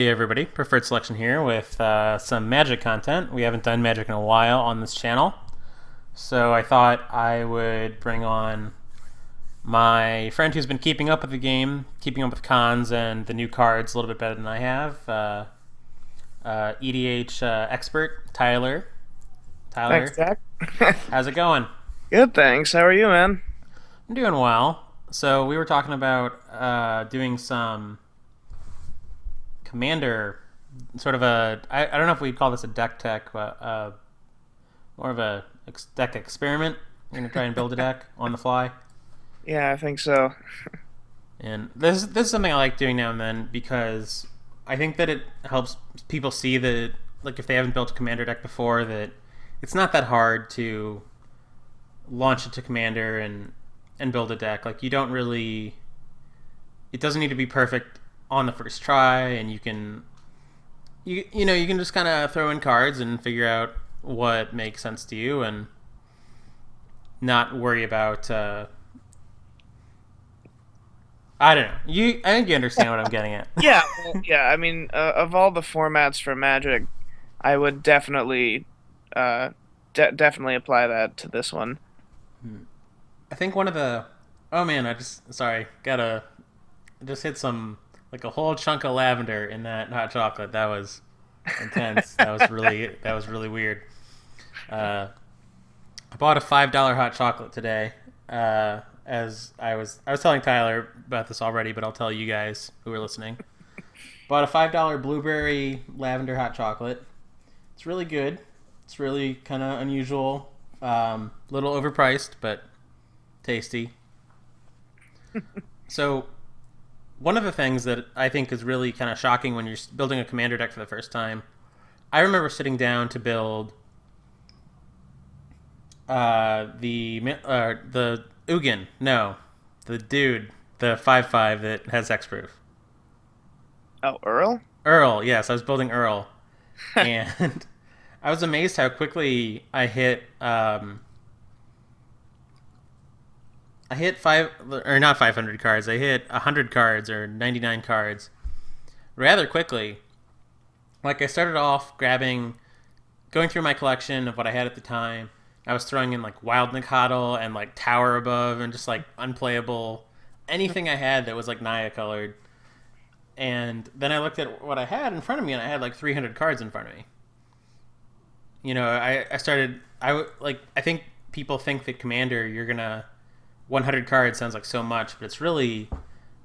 Hey everybody, Preferred Selection here with some Magic content. We haven't done Magic in a while on this channel, so I thought I would bring on my friend who's been keeping up with the game, keeping up with cons and the new cards a little bit better than I have. EDH expert Tyler. Thanks, Tyler, Jack. how's it going? Good, thanks. How are you, man? I'm doing well. So we were talking about doing some commander, sort of I don't know if we'd call this a deck tech, but more of a deck experiment. We're gonna try and build a deck on the fly, Yeah, I think so. and this is something I like doing now and then because I think that it helps people see that, like, if they haven't built a commander deck before, that it's not that hard to launch it to commander and build a deck. Like, you don't really, it doesn't need to be perfect on the first try, and you can just kind of throw in cards and figure out what makes sense to you and not worry about I don't know. I think you understand what I'm getting at. Yeah, well, yeah. I mean, of all the formats for Magic, I would definitely apply that to this one. I think one of the oh man, gotta just hit some, like, a whole chunk of lavender in that hot chocolate. That was intense. That was really weird. Uh, I bought a $5 hot chocolate today. As I was telling Tyler about this already, but I'll tell you guys who are listening. Bought a $5 blueberry lavender hot chocolate. It's really good. It's really kind of unusual. Little overpriced, but tasty. So one of the things that I think is really kind of shocking when you're building a commander deck for the first time, I remember sitting down to build the Ugin. No, the dude, the 5/5 that has hexproof. Oh, Earl? Earl, yes, I was building Earl, and I was amazed how quickly I hit five, or not 500 cards. I hit 100 cards or 99 cards rather quickly. Like, I started off going through my collection of what I had at the time. I was throwing in, like, Wild Nacatl and, like, Tower Above and just, like, unplayable anything I had that was, like, Naya colored. And then I looked at what I had in front of me, and I had like 300 cards in front of me. I started. I think people think that Commander, you're gonna 100 cards sounds like so much, but it's really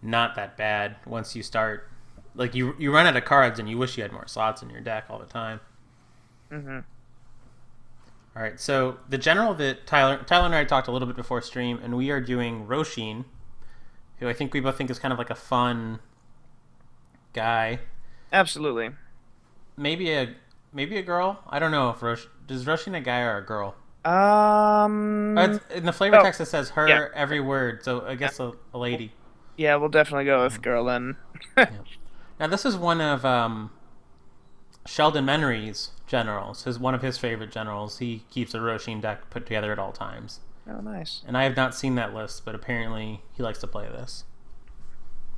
not that bad once you start. Like, you run out of cards and you wish you had more slots in your deck all the time. Mm-hmm. All right, so the general that Tyler and I talked a little bit before stream, and we are doing Rosheen, who I think we both think is kind of like a fun guy. Absolutely. Maybe a girl. I don't know if does Rosheen a guy or a girl. Um. In the flavor Oh, text it says yeah. her every word, so I guess a lady. Yeah, we'll definitely go with girl then. Yeah. Now this is one of Sheldon Menery's generals. One of his favorite generals. He keeps a Rosheen deck put together at all times, Oh, nice. and I have not seen that list, but apparently he likes to play this.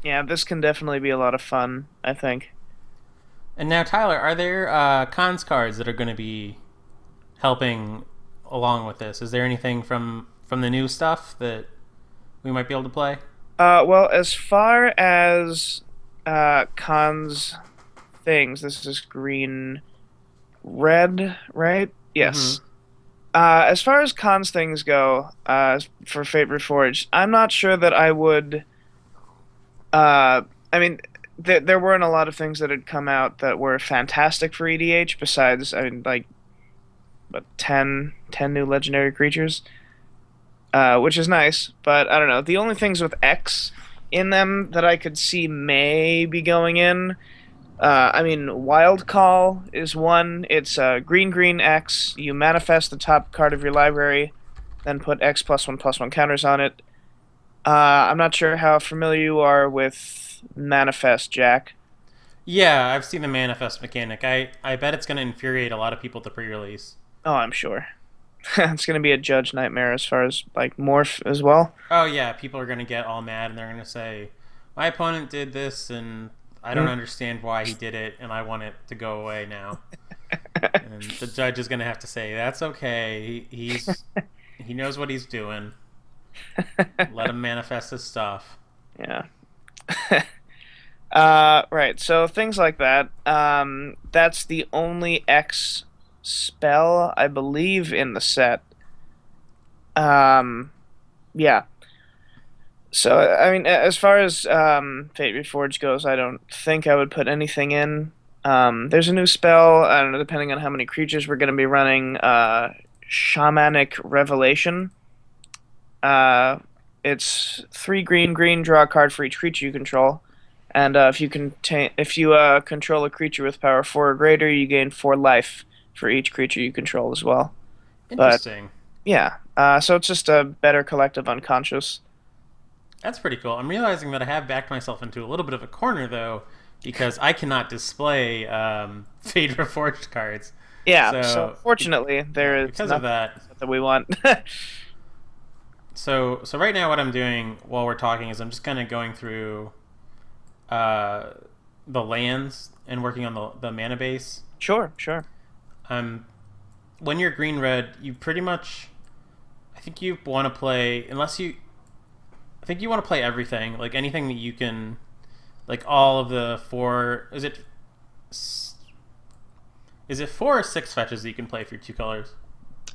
Yeah, this can definitely be a lot of fun, I think. And now, Tyler, are there cons cards that are going to be helping along with this? Is there anything from the new stuff that we might be able to play? Well, as far as cons things, this is green, red, right? Mm-hmm. Yes. As far as cons things go, for Fate Reforged, I'm not sure that I would. I mean, there weren't a lot of things that had come out that were fantastic for EDH. Besides, I mean, like, what, 10 new legendary creatures, which is nice. But I don't know. The only things with X in them that I could see maybe going in. I mean, Wild Call is one. It's green green X. You manifest the top card of your library, then put X plus one counters on it. I'm not sure how familiar you are with Manifest, Jack. Yeah, I've seen the manifest mechanic. I bet it's going to infuriate a lot of people at the pre-release. Oh, I'm sure. It's going to be a judge nightmare as far as like morph as well. Oh yeah, people are going to get all mad and they're going to say, "My opponent did this and I don't understand why he did it, and I want it to go away now. And the judge is going to have to say that's okay. He knows what he's doing. Let him manifest his stuff. Yeah. Right. So things like that. That's the only X spell I believe in the set. Um, yeah. So I mean, as far as Fate Reforged goes, I don't think I would put anything in. There's a new spell. I don't know, depending on how many creatures we're going to be running. Shamanic Revelation. Uh, it's 3 green, green. Draw a card for each creature you control. And if you control a creature with power 4 or greater, you gain 4 life for each creature you control as well. But Interesting. yeah, so it's just a better collective unconscious. That's pretty cool. I'm realizing that I have backed myself into a little bit of a corner though, because I cannot display Fate Reforged cards. Yeah, so So fortunately, there is because of nothing that, that we want. so right now what I'm doing while we're talking is I'm just kind of going through uh, the lands and working on the mana base. Sure, sure. When you're green red, you pretty much, I think you want to play unless you, I think you want to play everything, like anything that you can, like all of the four. Is it 4 or 6 fetches that you can play for your 2 colors?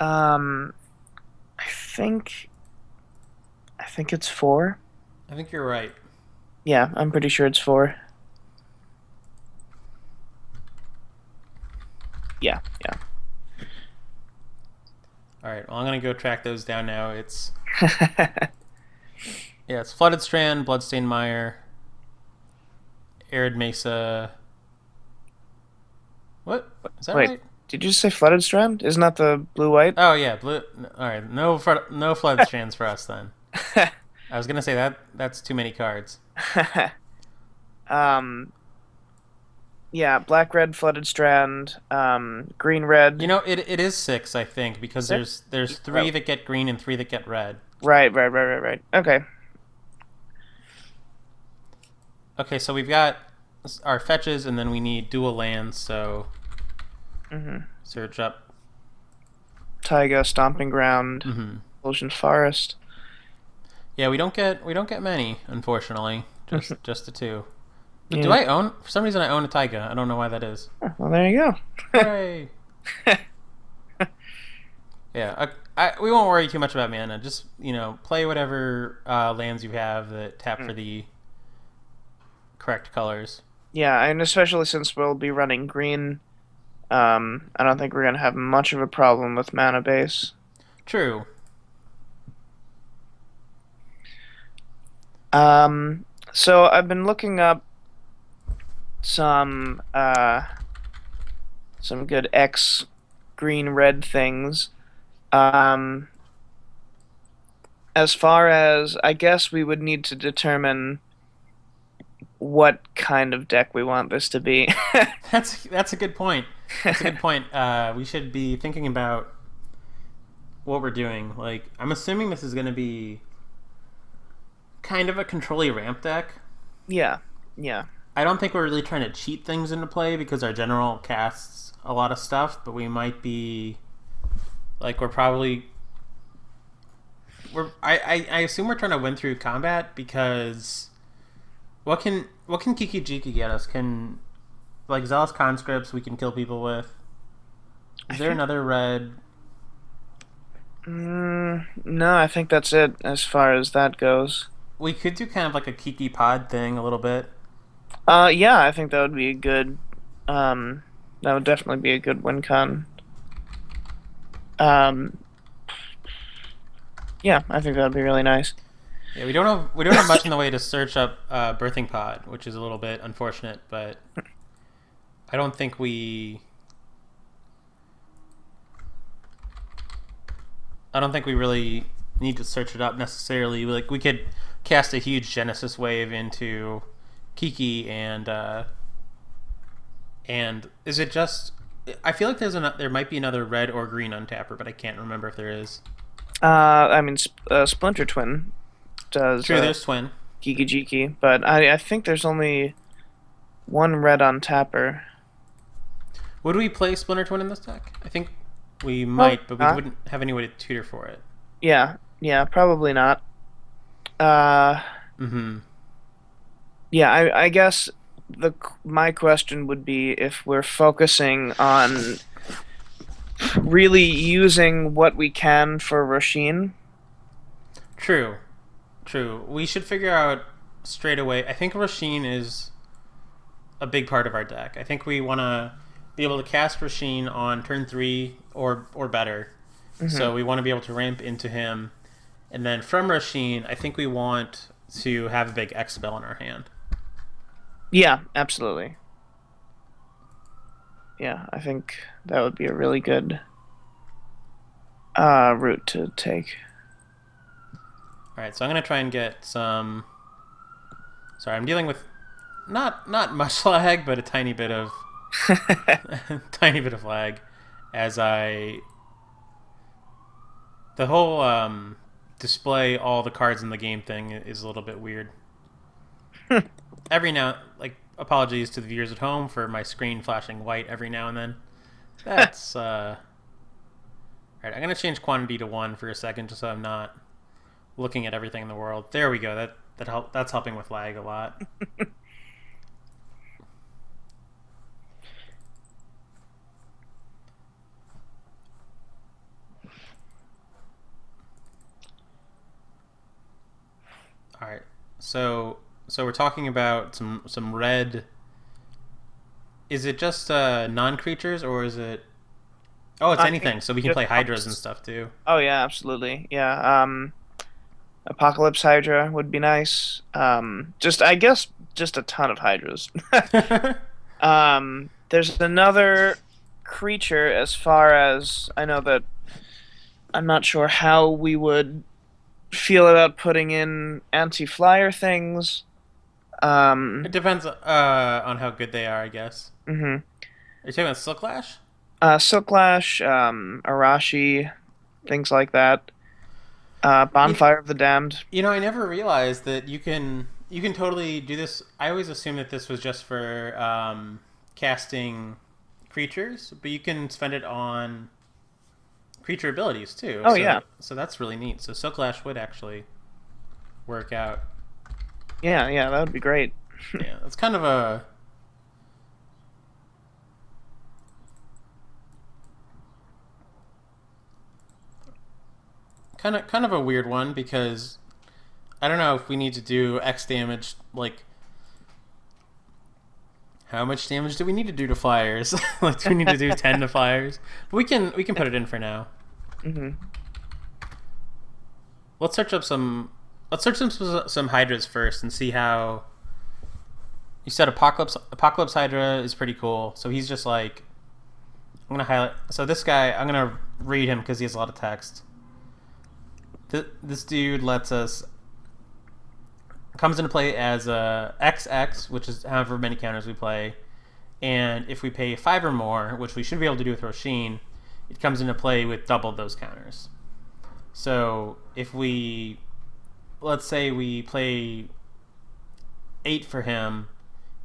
Um, I think I think it's 4. I think you're right. Yeah, I'm pretty sure it's 4. Yeah, All right. Well, I'm gonna go track those down now. It's yeah. yeah, it's Flooded Strand, Bloodstained Mire, Arid Mesa. What is that Wait, right? did you just say Flooded Strand? Isn't that the blue-white? Oh yeah, blue. All right, no Flooded Strands for us then. I was gonna say that's too many cards. um, yeah, black, red, Flooded Strand, green, red. It is 6, I think, because 6? there's 3 that get green and 3 that get red. Right. Okay. Okay, so we've got our fetches, and then we need dual lands. So Mm-hmm. search up. Taiga, Stomping Ground, Mm-hmm. Illusion Forest. Yeah, we don't get many, unfortunately. Just the 2. But Yeah. do I own? For some reason, I own a taiga. I don't know why that is. Well, there you go. Hooray! Yeah, we won't worry too much about mana. Just play whatever lands you have that tap for the correct colors. Yeah, and especially since we'll be running green, I don't think we're gonna have much of a problem with mana base. True. So I've been looking up some good X green red things. Um, as far as I guess we would need to determine what kind of deck we want this to be. That's a good point. That's a good point. We should be thinking about what we're doing. Like, I'm assuming this is going to be kind of a control-y ramp deck. Yeah, yeah. I don't think we're really trying to cheat things into play because our general casts a lot of stuff, but we might be like I assume we're trying to win through combat because what can Kiki Jiki get us? Can like Zealous Conscripts we can kill people with? Is there another red? No, I think that's it as far as that goes. We could do kind of like a Kiki Pod thing a little bit. Yeah, I think that would be a good. That would definitely be a good win con. Um, yeah, I think that would be really nice. Yeah, we don't have much in the way to search up Birthing Pod, which is a little bit unfortunate, but I don't think we really need to search it up necessarily. Like we could cast a huge Genesis wave into Kiki and is it just? I feel like there might be another red or green untapper, but I can't remember if there is. I mean, Splinter Twin does True, there's twin. Geeky Jeeky, but I think there's only One red on tapper. Would we play Splinter Twin in this deck? I think we Probably might, but we not. wouldn't have any way to tutor for it. Yeah, yeah, probably not. Uh, Mm-hmm. yeah, I guess my question would be if we're focusing on really using what we can for Rosheen. True. True. We should figure out straight away. I think Rosheen is a big part of our deck. I think we want to be able to cast Rosheen on turn 3 or better. Hmm. So we want to be able to ramp into him. And then from Rosheen, I think we want to have a big X spell in our hand. Yeah, absolutely. Yeah, I think that would be a really good route to take. All right, so I'm going to try and get some. Sorry, I'm dealing with not much lag, but a tiny bit of tiny bit of lag as I the whole display all the cards in the game thing is a little bit weird. Every now, like, apologies to the viewers at home for my screen flashing white every now and then. That's All right, I'm gonna change quantity to 1 for a second, just so I'm not looking at everything in the world. There we go. That's helping with lag a lot. All right, so we're talking about some red. Is it just non-creatures or is it? Oh, it's I think anything. So we can just play hydras and helps. stuff too. Oh yeah, absolutely. Yeah. Apocalypse Hydra would be nice. Just I guess just a ton of hydras. There's another creature as far as I know that I'm not sure how we would feel about putting in anti-flyer things. It Um, depends on how good they are, I guess. mhm. Are you talking about Silklash? Silklash, Arashi, things like that. You, Bonfire of the Damned. you know, I never realized that you can totally do this. I always assumed that this was just for casting creatures, but you can spend it on creature abilities too. Oh yeah, So that's really neat. So Silklash would actually work out. yeah, yeah. That would be great. Yeah, that's kind of a kind of a weird one because I don't know if we need to do X damage. Like, how much damage do we need to do to flyers? Like, do we need to do 10 to flyers? But we can put it in for now. Hmm. Let's search up some. Let's search some hydras first and see how. You said Apocalypse Hydra is pretty cool. So he's just like I'm gonna highlight. So this guy, I'm gonna read him because he has a lot of text. This dude lets us comes into play as a XX, which is however many counters we play, and if we pay 5 or more, which we should be able to do with Rosheen, it comes into play with double those counters. So if we, let's say we play 8 for him,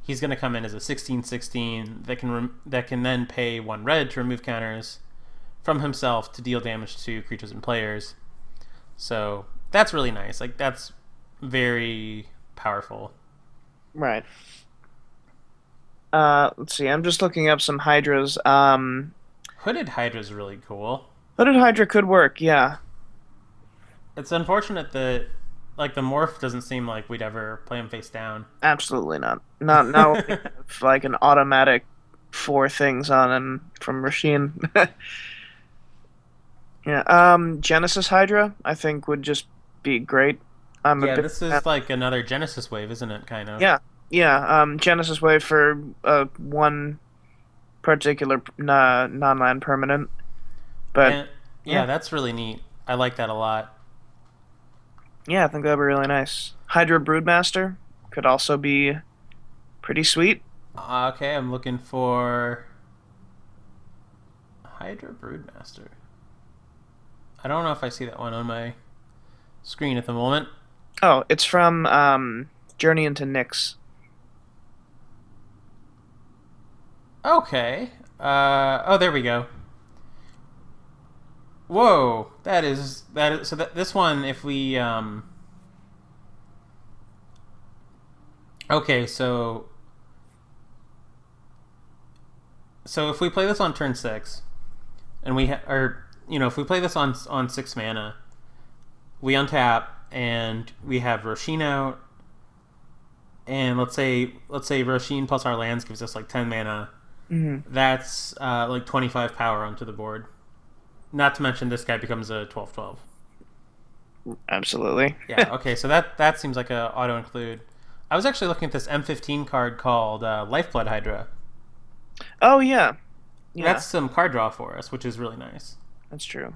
he's going to come in as a 16/16 that can then pay 1 red to remove counters from himself to deal damage to creatures and players. So that's really nice. Like, that's very powerful. Right. Let's see. I'm just looking up some hydras. Hooded Hydra is really cool. Hooded Hydra could work. Yeah. It's unfortunate that like the morph doesn't seem like we'd ever play him face down. Absolutely not. Not when we have like an automatic 4 things on him from Rasheen. Yeah. Genesis Hydra, I think would just be great. I'm a Yeah, big this fan. is like another Genesis wave, isn't it? Kind of. Yeah. Yeah. Genesis Wave for one particular non-land permanent. But And yeah, yeah, that's really neat. I like that a lot. yeah, I think that'd be really nice. Hydra Broodmaster could also be pretty sweet. Okay, I'm looking for Hydra Broodmaster. I don't know if I see that one on my screen at the moment. Oh, it's from Journey into Nyx. Okay. Oh, there we go. Whoa, that is so that this one if we okay, so if we play this on turn 6 and or if we play this on 6 mana, we untap and we have Rosheen out, and let's say Rosheen plus our lands gives us like 10 mana. Hmm. That's like 25 power onto the board. Not to mention this guy becomes a 12/12. Absolutely. Yeah, okay, so that seems like a auto include. I was actually looking at this M15 card called Lifeblood Hydra. Oh yeah, yeah, That's some card draw for us, which is really nice. that's true.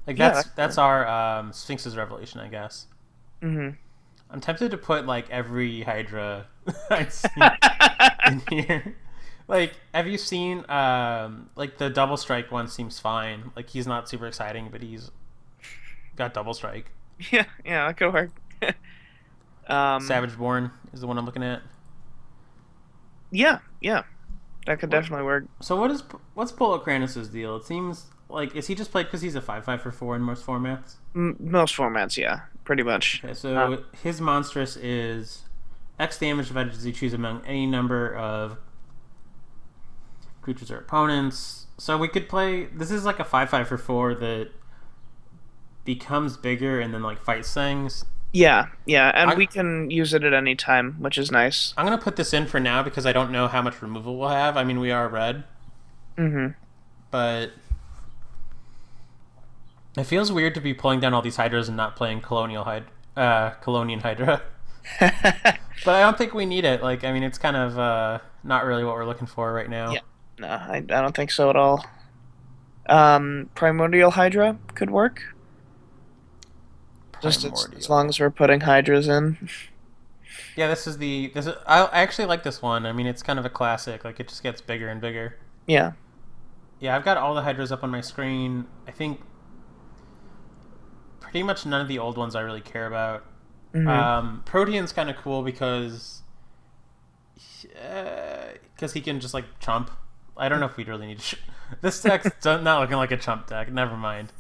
Like Yeah, that's our Sphinx's Revelation, I guess. mm-hmm. I'm tempted to put like every Hydra I see in here. Like, have you seen like the double strike one seems fine. Like he's not super exciting, but he's got double strike. Yeah, yeah, that could work. Um, Savage Born is the one I'm looking at. yeah, yeah, that could What? definitely work. So what's Polo Kranis's deal? It seems like is he just played because he's a 5/5 for 4 in most formats? Most formats, yeah, pretty much. Okay, Uh, so his monstrous is X damage divided as you choose among any number of creatures or opponents. So we could play. This is like a 5/5 for 4 that becomes bigger and then like fights things. yeah, yeah, and I, we can use it at any time, which is nice. I'm gonna put this in for now because I don't know how much removal we'll have. I mean, we are red, Mm-hmm. but it feels weird to be pulling down all these hydras and not playing Colonian Hydra. But I don't think we need it. Like, I mean, it's kind of not really what we're looking for right now. Yeah, no, I don't think so at all. Primordial Hydra could work, just as long Primordial. as we're putting Hydras in. Yeah, this is. I actually like this one. I mean, it's kind of a classic. Like, it just gets bigger and bigger. Yeah. Yeah, I've got all the hydras up on my screen. I think pretty much none of the old ones I really care about. Hmm. Protean's kind of cool because he can just like chump. I don't know if we'd really need to. This deck's not looking like a chump deck. Never mind.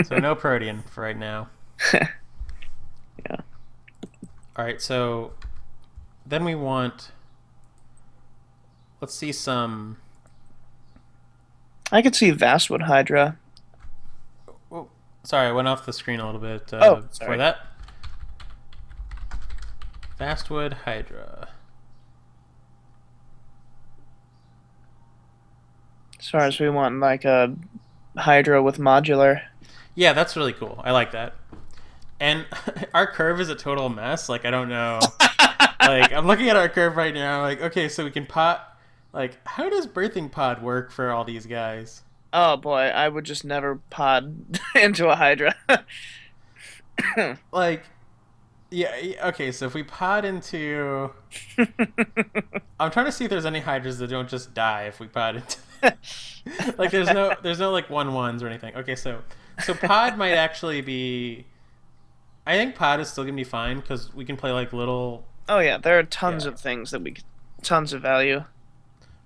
So no Protean for right now. Yeah. All right, so then we want. Let's see some. I could see Vastwood Hydra. Oh, sorry, I went off the screen a little bit Oh, before sorry. that. Fastwood Hydra. As far as we want like a Hydra with modular. Yeah, that's really cool. I like that. And our curve is a total mess. Like, I don't know. Like, I'm looking at our curve right now. Like, okay, so we can pot. Like, how does Birthing Pod work for all these guys? Oh boy, I would just never pod into a Hydra. Like, yeah, okay, so if we pod into. I'm trying to see if there's any Hydras that don't just die if we pod into. Like, there's no like 1/1s or anything. Okay, so pod might actually be. I think pod is still gonna be fine because we can play like little. Oh yeah, there are tons Yeah. of things that tons of value.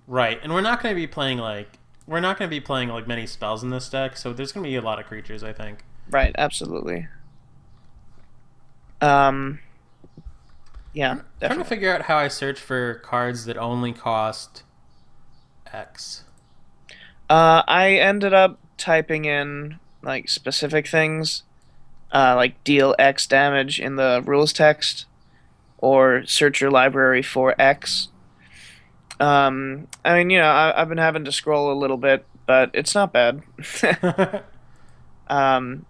Right, and we're not gonna be playing like many spells in this deck, so there's gonna be a lot of creatures. I think. Right, absolutely. Um, yeah, Trying to definitely. figure out how I search for cards that only cost X. I ended up typing in like specific things, like deal X damage in the rules text, or search your library for X. I mean, I've been having to scroll a little bit, but it's not bad. Um,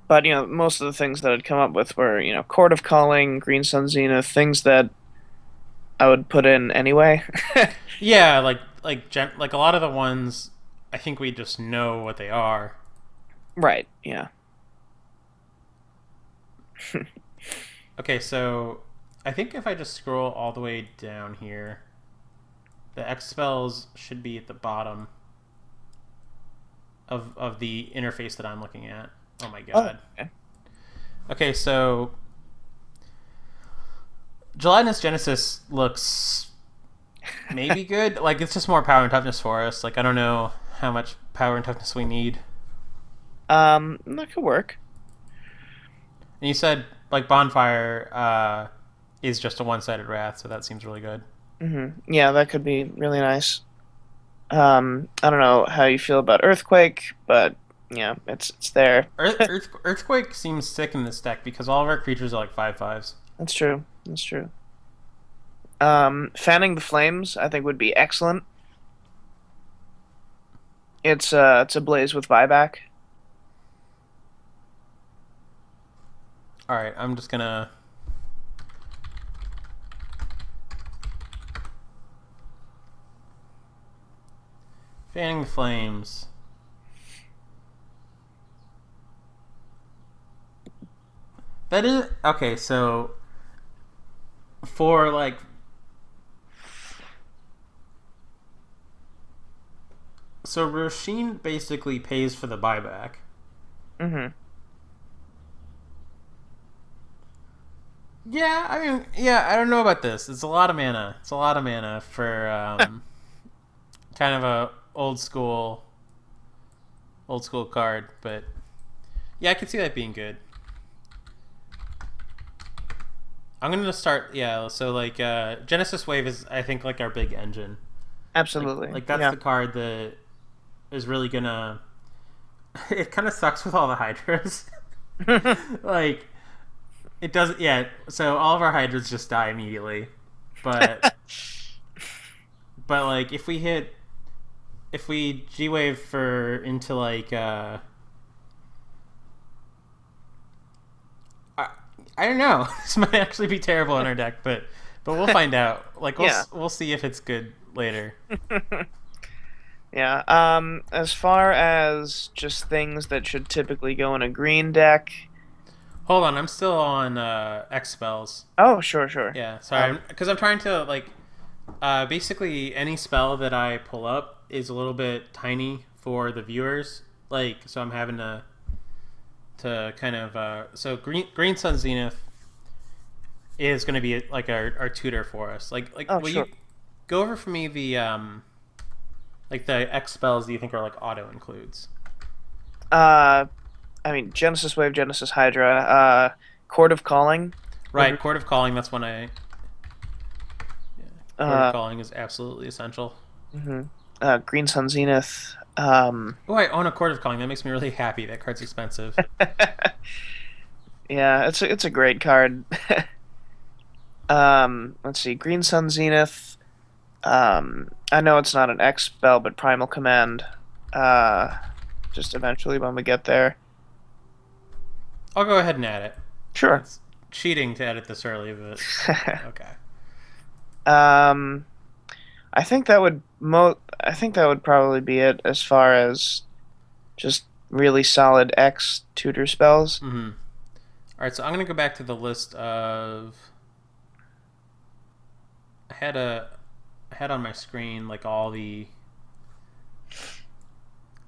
but most of the things that I'd come up with were, Court of Calling, Green Sun Zenith, things that I would put in anyway. Yeah, like a lot of the ones, I think we just know what they are. Right, yeah. Okay, so I think if I just scroll all the way down here, the X spells should be at the bottom of the interface that I'm looking at. Oh my Oh, god. okay. Okay, so Gelatinous Genesis looks maybe good. Like it's just more power and toughness for us. Like I don't know how much power and toughness we need. That could work. And you said like bonfire is just a one-sided wrath, so that seems really good. Yeah, that could be really nice. I don't know how you feel about Earthquake, but yeah, it's there. Earthquake seems sick in this deck because all of our creatures are like 5/5s. That's true. That's true. Fanning the Flames, I think would be excellent. It's a blaze with buyback. All right, I'm just gonna. Fanning the Flames. That is okay. So for like, so Rosheen basically pays for the buyback. hmm Yeah, I mean, yeah, I don't know about this. It's a lot of mana. It's a lot of mana for kind of a old school card. But yeah, I can see that being good. I'm gonna start. Yeah, so like Genesis Wave is I think like our big engine. Absolutely. Like that's Yeah. the card that is really gonna. It kind of sucks with all the hydras. Like it doesn't. Yeah. So all of our hydras just die immediately. But like if we G wave for into like I, I don't know. This might actually be terrible in our deck, but we'll find out. Like Yeah. we'll see if it's good later. Yeah. As far as just things that should typically go in a green deck. Hold on, I'm still on X spells. Oh, sure, sure. Yeah, sorry, Um, because I'm trying to like basically any spell that I pull up is a little bit tiny for the viewers. Like so, I'm having to kind of so Green Sun Zenith is going to be like our tutor for us. Like oh, will you sure. go over for me the like the X spells that you think are like auto includes? Uh, I mean, Genesis Wave, Genesis Hydra, Chord of Calling would be, Right, Court of Calling. That's one I. Yeah, Court of uh, Calling is absolutely essential. mhm. Green Sun Zenith. Oh, I own a Court of Calling. That makes me really happy. That card's expensive. Yeah, it's a great card. Let's see, Green Sun Zenith. I know it's not an X spell, but Primal Command. Uh, just eventually when we get there. I'll go ahead and add it. Sure. It's cheating to edit this early, but okay. Um, I think that would probably be it as far as just really solid X tutor spells. Mm-hmm. All right, so I'm gonna go back to the list of. I had a, I had on my screen like all the.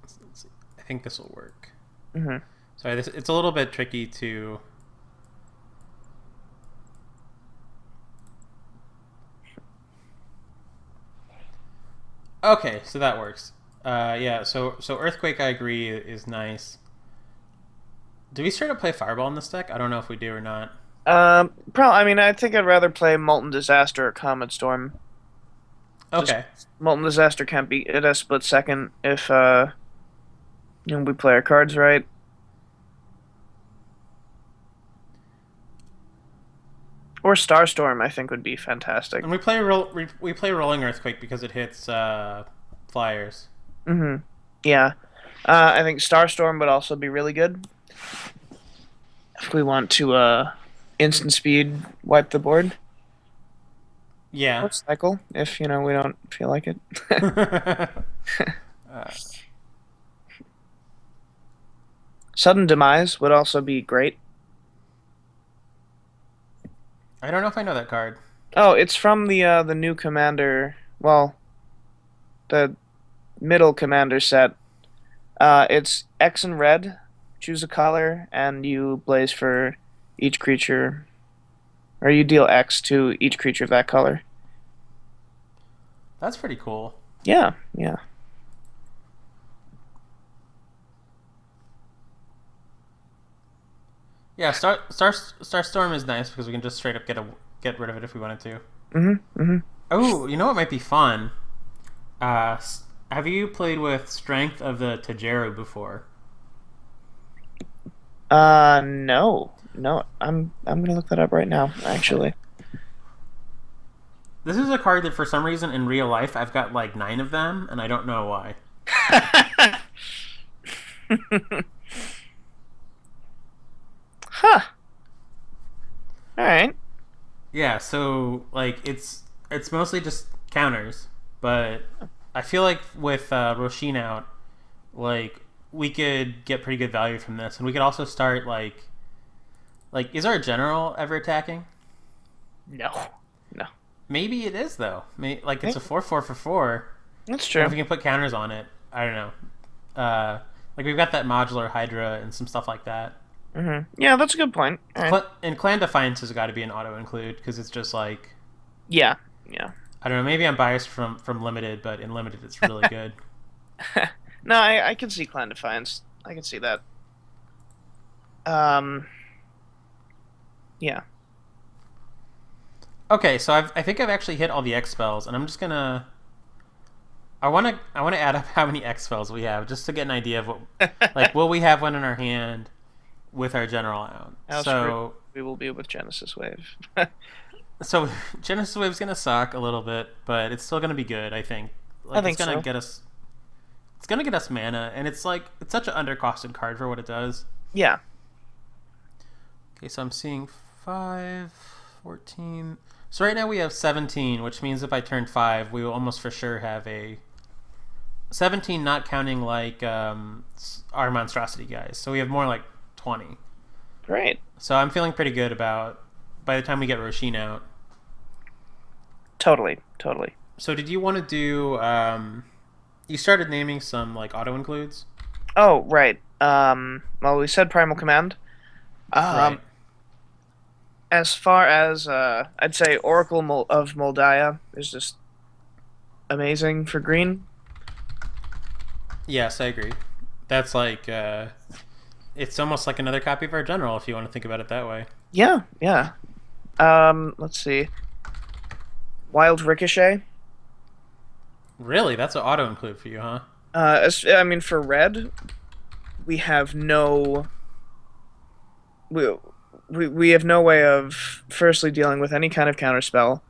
Let's see. I think this will work. hmm Sorry, this it's a little bit tricky to. Okay, so that works. Yeah. So Earthquake, I agree, is nice. Do we start to play Fireball in this deck? I don't know if we do or not. I mean, I think I'd rather play Molten Disaster or Comet Storm. Just Okay. Molten Disaster can't be it has split second if we play our cards right. Or Starstorm, I think would be fantastic. And we play Rolling Earthquake because it hits flyers. hmm Yeah. I think Starstorm would also be really good if we want to instant speed wipe the board. Yeah. Or cycle if we don't feel like it. uh, Sudden Demise would also be great. I don't know if I know that card. Oh, it's from the new commander. Well, the middle commander set. It's X and red. Choose a color, and you blaze for each creature, or you deal X to each creature of that color. That's pretty cool. Yeah, yeah. Yeah, Star Storm is nice because we can just straight up get rid of it if we wanted to. Mhm, mhm. Oh, you know what might be fun? Have you played with Strength of the Tajeru before? No, no. I'm gonna look that up right now, actually. This is a card that for some reason in real life I've got like 9 of them, and I don't know why. Huh. All right. Yeah, so like it's mostly just counters, but I feel like with Rosheen out, like we could get pretty good value from this, and we could also start like is our general ever attacking? No, no. Maybe it is though. Like it's Hey, a 4/4 for 4, that's and true. if we can put counters on it, I don't know. Like we've got that modular Hydra and some stuff like that. Yeah, that's a good point. All right. And Clan Defiance has got to be an auto include because it's just like Yeah, yeah. I don't know. Maybe I'm biased from limited, but in limited it's really good. No, I can see Clan Defiance. I can see that. Um, yeah. Okay, so I think I've actually hit all the X spells, and I'm just gonna. I want to add up how many X spells we have just to get an idea of what like will we have one in our hand with our general out. How screwed we will be with Genesis Wave. So Genesis Wave's gonna suck a little bit, but it's still gonna be good. I think. I Like it's think gonna so. get us. It's gonna get us mana, and it's like it's such an undercosted card for what it does. Yeah. Okay, so I'm seeing 5, 14. So right now we have 17, which means if I turn 5, we will almost for sure have a 17, not counting like our monstrosity guys. So we have more like 20. Great. So I'm feeling pretty good about by the time we get Rosheen out. Totally. Totally. So did you want to do? You started naming some like auto includes, Oh, right. Well, we said Primal Command. right? Um, as far as I'd say Oracle of Moldiah is just amazing for green. Yes, I agree. That's like it's almost like another copy of our general if you want to think about it that way. Yeah, yeah. Let's see. Wild Ricochet. Really, that's an auto include for you, huh? I mean, for red, we have no we, we have no way of firstly dealing with any kind of counterspell,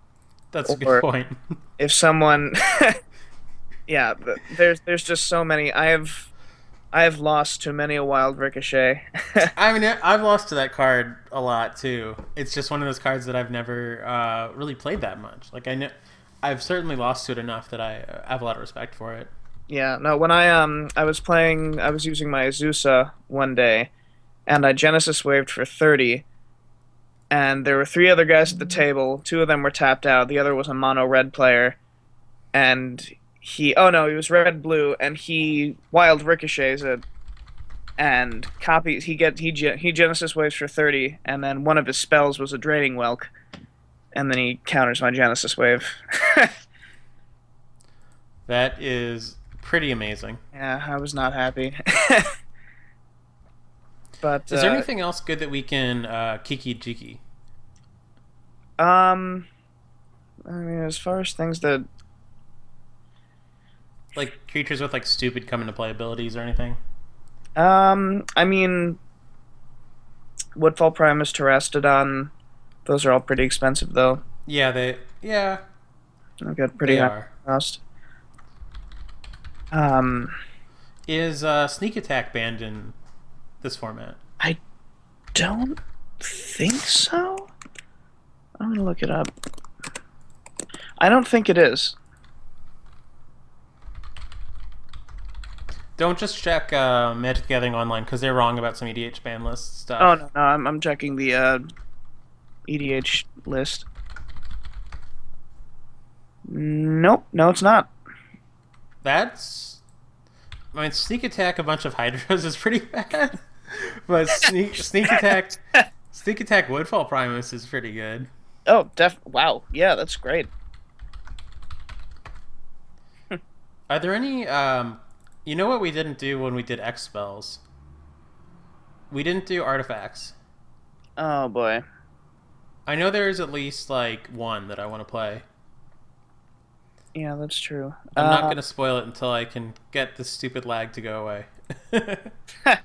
That's a good or point. if someone, yeah, there's just so many. I have lost to many a Wild Ricochet. I mean, I've lost to that card a lot too. It's just one of those cards that I've never really played that much. Like I know, I've certainly lost to it enough that I have a lot of respect for it. Yeah, no, when I was playing, I was using my Azusa one day, and I Genesis waved for 30, and there were three other guys at the table. Two of them were tapped out. The other was a mono red player, and oh no, he was red blue, and he wild ricochets it and copies. He Genesis waves for 30, and then one of his spells was a draining whelk, and then he counters my Genesis wave. That is pretty amazing. Yeah, I was not happy. But Is there anything else good that we can Kiki Jiki? um, I mean, as far as things that Like creatures with like stupid come into play abilities or anything? I mean, Woodfall Primus, Terastodon, those are all pretty expensive though. Yeah I've got pretty they high are. cost. Um, Is sneak attack banned in this format? I don't think so. I'm gonna look it up. I don't think it is. Don't just check Magic the Gathering Online because they're wrong about some EDH ban list Oh stuff. no, no, I'm checking the EDH list. Nope, no, it's not. That's. I mean, sneak attack a bunch of Hydras is pretty bad, but sneak attack Woodfall Primus is pretty good. Oh, wow, yeah, that's great. Are there any? You know what we didn't do when we did X spells? We didn't do artifacts. Oh boy. I know there's at least like one that I want to play. Yeah, that's true. I'm not gonna spoil it until I can get this stupid lag to go away. I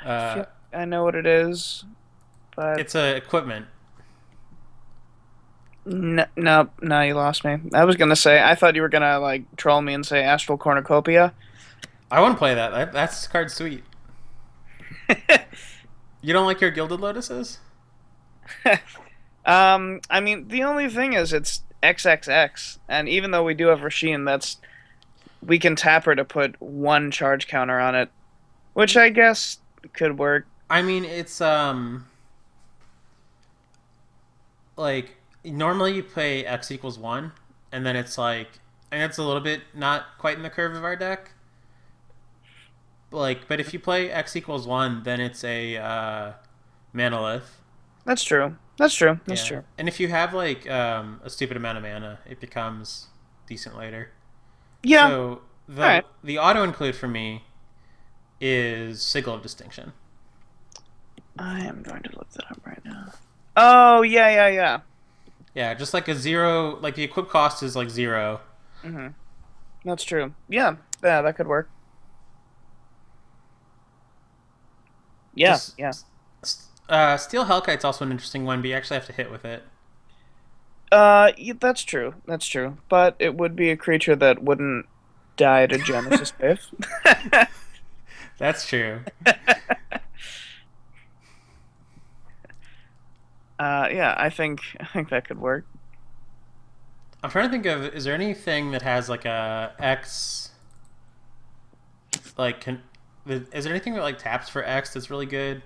uh, feel like I know what it is, but it's a equipment. no, no, no, you lost me. I was gonna say, I thought you were gonna like troll me and say Astral Cornucopia. I want to play that. That's card sweet. You don't like your Gilded Lotuses? I mean, the only thing is it's XXX, and even though we do have Rosheen, that's we can tap her to put one charge counter on it, which I guess could work. I mean, it's like normally you play X equals one, and then it's like, and it's a little bit not quite in the curve of our deck. Like, but if you play X equals one, then it's a manalith. That's true. That's true. That's Yeah, true. and if you have like a stupid amount of mana, it becomes decent later. Yeah. So All right. the auto include for me is Sigil of Distinction. I am going to look that up right now. Oh yeah, yeah, yeah. Yeah, just like a zero, like the equip cost is like zero. hmm That's true. Yeah, yeah, that could work. Yeah, Just yeah. Steel Hellkite's also an interesting one, but you actually have to hit with it. Yeah, that's true. That's true. But it would be a creature that wouldn't die to Genesis Piff. That's true. Yeah, I think that could work. I'm trying to think of, is there anything that has like a X, like, is there anything that like taps for X that's really good?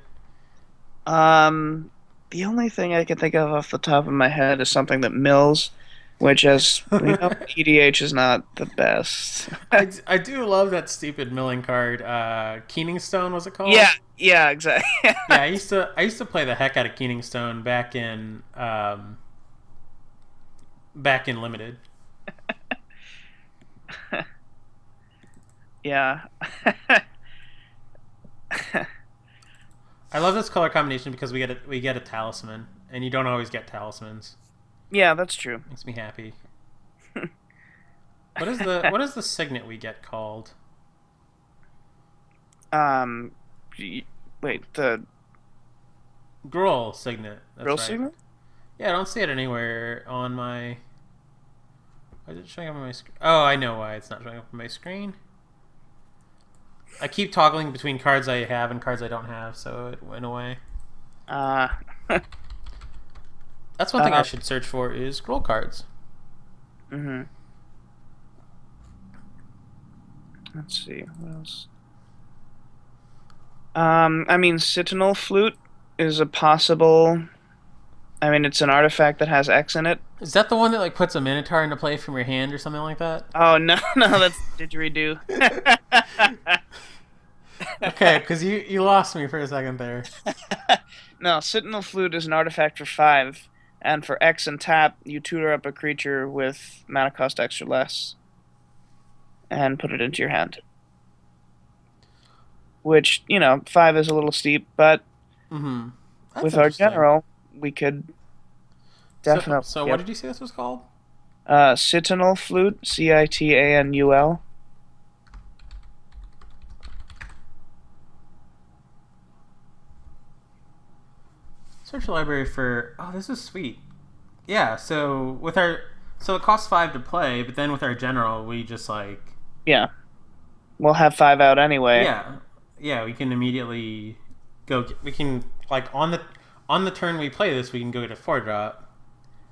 Um, the only thing I can think of off the top of my head is something that mills, which, as we know, EDH is not the best. I do love that stupid milling card. Keening Stone was it called? Yeah, yeah, exactly. Yeah, I used to play the heck out of Keening Stone back in limited. Yeah. I love this color combination because we get a talisman, and you don't always get talismans. Yeah, that's true. Makes me happy. What is the signet we get called? Um, y- Wait, the Gruul signet. That's real right. signal? Yeah, I don't see it anywhere on my. Why is it showing up on my screen? Oh, I know why it's not showing up on my screen. I keep toggling between cards I have and cards I don't have, so it went away. Uh, That's one thing I uh, should search for is scroll cards. hmm Let's see, what else? I mean, Sentinel Flute is a possible. I mean, it's an artifact that has X in it. Is that the one that like puts a Minotaur into play from your hand or something like that? Oh no, no, that's didgeridoo. Okay, because you lost me for a second there. No, Sentinel Flute is an artifact for 5, and for X and tap, you tutor up a creature with mana cost X or less, and put it into your hand. Which, 5 is a little steep, but Mm-hmm. That's with our interesting. general, we could So, definitely so what get did you say this was called? Sentinel Flute, Citanul. Search the library for. Oh, this is sweet. Yeah. So it costs 5 to play, but then with our general, we just like. Yeah, we'll have 5 out anyway. Yeah, yeah. We can immediately go. We can like on the turn we play this, we can go get a 4 drop.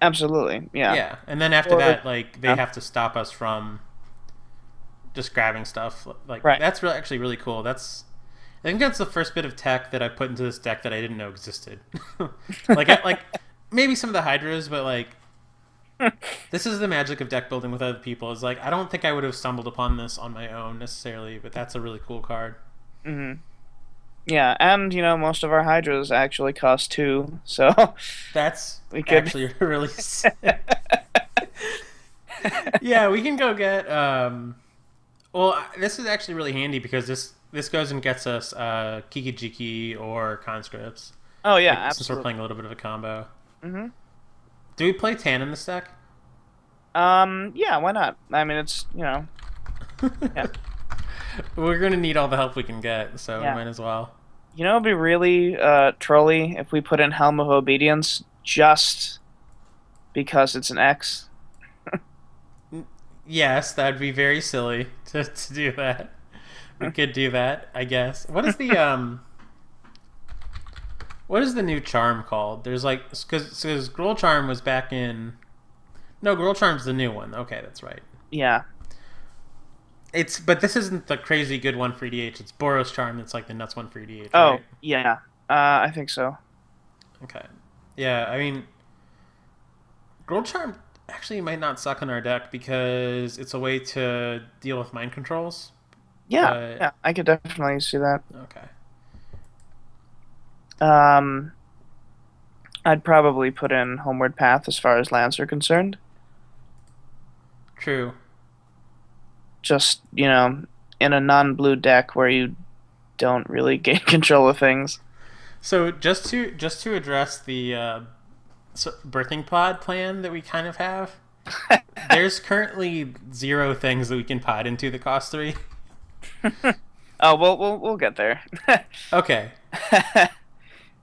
Absolutely, yeah. Yeah, and then after Or, that, like they yeah. have to stop us from just grabbing stuff. Like Right. that's really actually really cool. I think that's the first bit of tech that I put into this deck that I didn't know existed. Like maybe some of the hydras, but like this is the magic of deck building with other people. Is like I don't think I would have stumbled upon this on my own necessarily, but that's a really cool card. hmm Yeah, and most of our hydras actually cost 2, so That's we could. actually really sick. Yeah, we can go get. Well, this is actually really handy because this goes and gets us Kikijiki or conscripts. Oh yeah, Like since we're absolutely. playing a little bit of a combo. Hmm. Do we play Tan in this deck? Yeah, why not? I mean, it's, yeah, We're gonna need all the help we can get, so we yeah. might as well. It'd be really trolly if we put in Helm of Obedience just because it's an X. Yes, that'd be very silly to do that. We could do that, I guess. What is the new charm called? There's like because Gruul Charm was back in. No, Gruul Charm's the new one. Okay, that's right. Yeah. But this isn't the crazy good one for EDH. It's Boros Charm that's like the nuts one for EDH, Oh, right? yeah. I think so. Okay. Yeah, I mean, Gruul Charm actually might not suck on our deck because it's a way to deal with mind controls. Yeah, But yeah, I could definitely see that. okay, Um, I'd probably put in Homeward Path as far as lands are concerned. true. Just, in a non-blue deck where you don't really gain control of things. So just to address the birthing pod plan that we kind of have, there's currently zero things that we can pod into that cost three. Oh, we'll get there. Okay.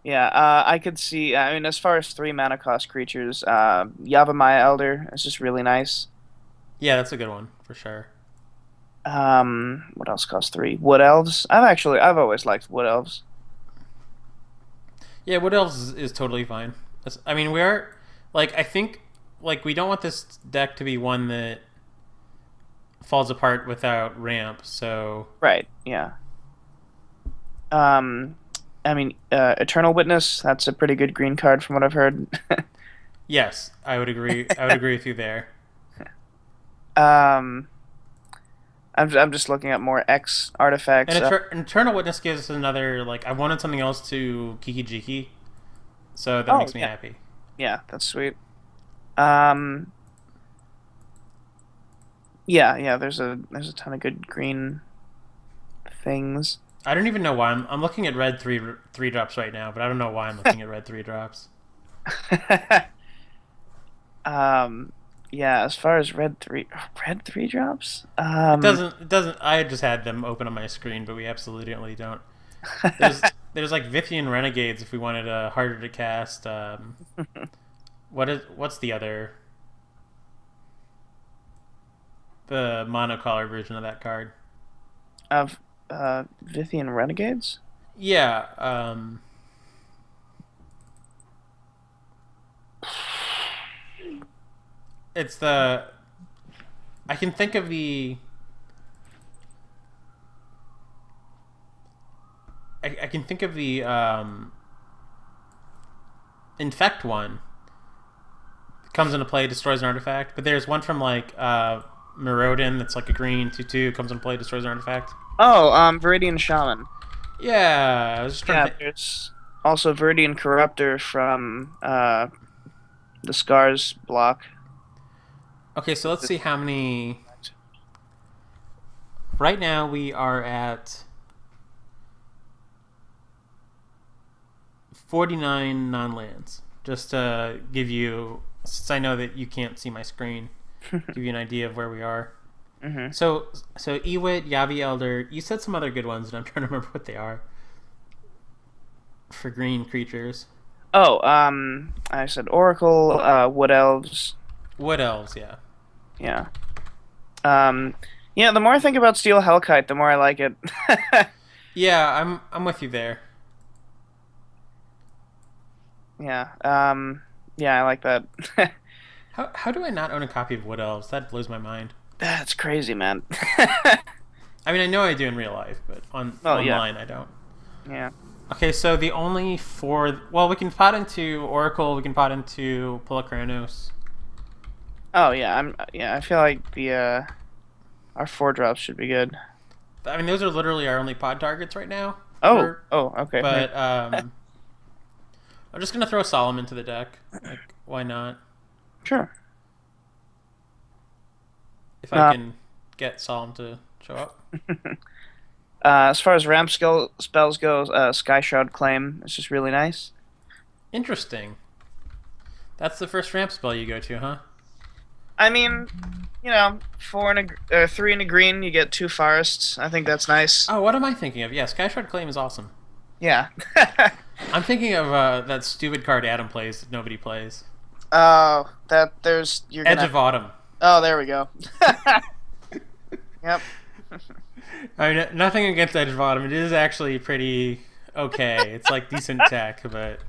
Yeah, I could see. I mean, as far as 3 mana cost creatures, Yavimaya Elder is just really nice. Yeah, that's a good one for sure. What else costs 3? Wood Elves. I've always liked Wood Elves. Yeah, what else is totally fine. I mean, we are like I think like we don't want this deck to be one that falls apart without ramp. So Right. Yeah. Um, I mean, Eternal Witness. That's a pretty good green card from what I've heard. yes, I would agree. I would agree with you there. Um, I'm just looking at more X And artifacts. Eternal Witness gives us another like I wanted something else to Kiki Jiki, so that Oh makes me yeah, happy. yeah, that's sweet. Um, yeah, yeah. There's a ton of good green things. I don't even know why I'm looking at red three drops right now, but I don't know why I'm looking at red three drops. Um, yeah. As far as red three drops. It doesn't. I just had them open on my screen, but we absolutely don't. There's like Vithian Renegades if we wanted a harder to cast. What's the monocolor version of that card? Of Vithian Renegades. Yeah, it's the I can think of the I can think of the infect one. It comes into play, destroys an artifact. But there's one from like Merodin that's like a green 2/2 comes into play, destroys an artifact. Oh, Viridian Shaman. Yeah, I was just trying to Yeah, think. there's also Viridian Corruptor from the Scars block. Okay, so let's see how many. Right now we are at 49 non-lands. Just to give you, since I know that you can't see my screen, give you an idea of where we are. Hmm. So Ewit, Yavi Elder. You said some other good ones, and I'm trying to remember what they are for green creatures. Oh, I said Oracle, Wood Elves. Wood elves, yeah. Yeah. Um, yeah. The more I think about Steel Hellkite, the more I like it. Yeah, I'm with you there. Yeah. Yeah, I like that. How do I not own a copy of Wood Elves? That blows my mind. That's crazy, man. I mean, I know I do in real life, but Oh yeah, online I don't. yeah. Okay, so the only four. Well, we can pot into Oracle. We can pot into Pulachronos. Oh yeah, I feel like the our 4 drops should be good. I mean, those are literally our only pod targets right now. Oh, oh, okay. Right. But I'm just gonna throw Solemn into the deck. Like, why not? Sure. if I Uh, can get Solemn to show up. as far as spells goes, Sky Shroud Claim is just really nice. Interesting. That's the first ramp spell you go to, huh? I mean, four and three and a green, you get two forests. I think that's nice. Oh, what am I thinking of? Yeah, Skyshard Claim is awesome. Yeah. I'm thinking of that stupid card Adam plays that nobody plays. Oh, you're Edge gonna. of Autumn. Oh, there we go. Yep. I mean, nothing against Edge of Autumn. It is actually pretty okay. It's like decent tech, but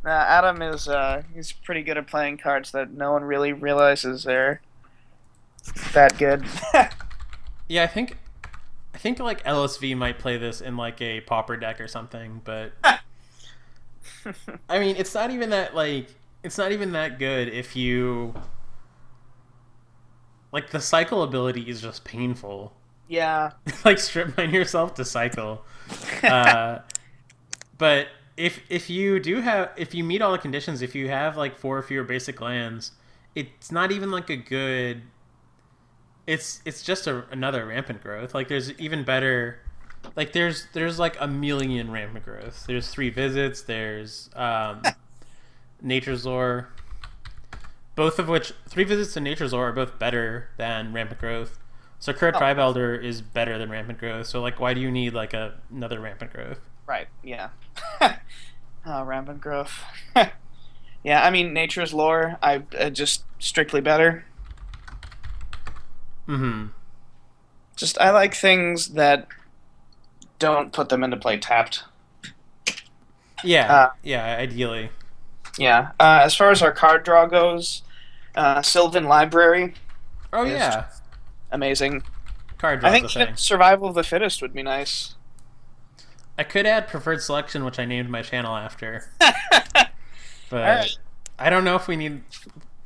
Adam is he's pretty good at playing cards that no one really realizes they're that good. yeah, I think like LSV might play this in like a pauper deck or something, but I mean, it's not even that good if you like the cycle ability is just painful. Yeah. like strip mine yourself to cycle. Uh, but if you meet all the conditions, if you have like 4 or fewer basic lands, it's not even like a good. It's just another rampant growth. Like there's even better. Like there's like a million rampant growth. There's 3 visits. There's Nature's Lore. Both of which 3 visits to Nature's Lore are both better than rampant growth. So Kurt Oh, Tribe Elder is better than rampant growth. So like, why do you need like another rampant growth? right. Yeah. Oh, rampant growth. Yeah, I mean, Nature's Lore, I just strictly better. Mm-hmm. Just I like things that don't put them into play tapped. Yeah, Uh, yeah. Ideally, yeah. As far as our card draw goes, Sylvan Library oh is yeah, amazing. card I draw's the think even thing. Survival of the Fittest would be nice. I could add preferred selection, which I named my channel after, but Alright. I don't know if we need.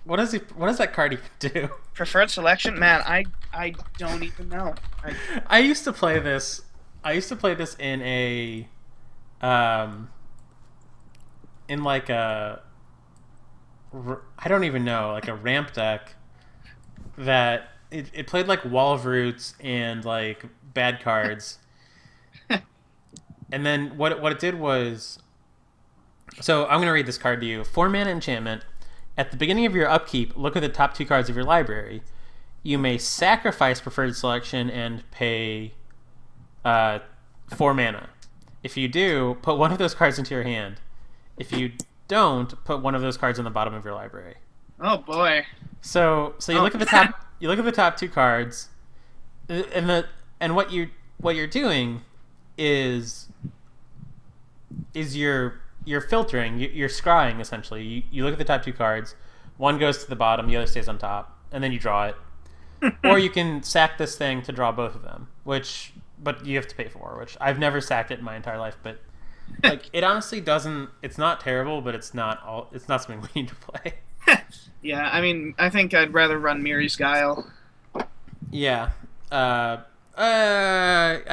What does that card even do? Preferred selection, man. I don't even know. I used to play this. I used to play this in um, in like I don't even know, like a ramp deck that it played like Wall of Roots and like bad cards. And then what it did was, so I'm going to read this card to you. 4-mana enchantment. At the beginning of your upkeep, look at the top 2 cards of your library. You may sacrifice preferred selection and pay 4 mana. If you do, put one of those cards into your hand. If you don't, put one of those cards on the bottom of your library. Oh boy. So you look at the top. You look at the top 2 cards, and what you're doing is you're filtering. You're scrying essentially. You look at the top 2 cards. One goes to the bottom, the other stays on top, and then you draw it. Or you can sack this thing to draw both of them, but you have to pay for, which I've never sacked it in my entire life, but like it honestly doesn't. It's not terrible, but it's not something we need to play. Yeah, I mean, I think I'd rather run Miri's Guile. Yeah. I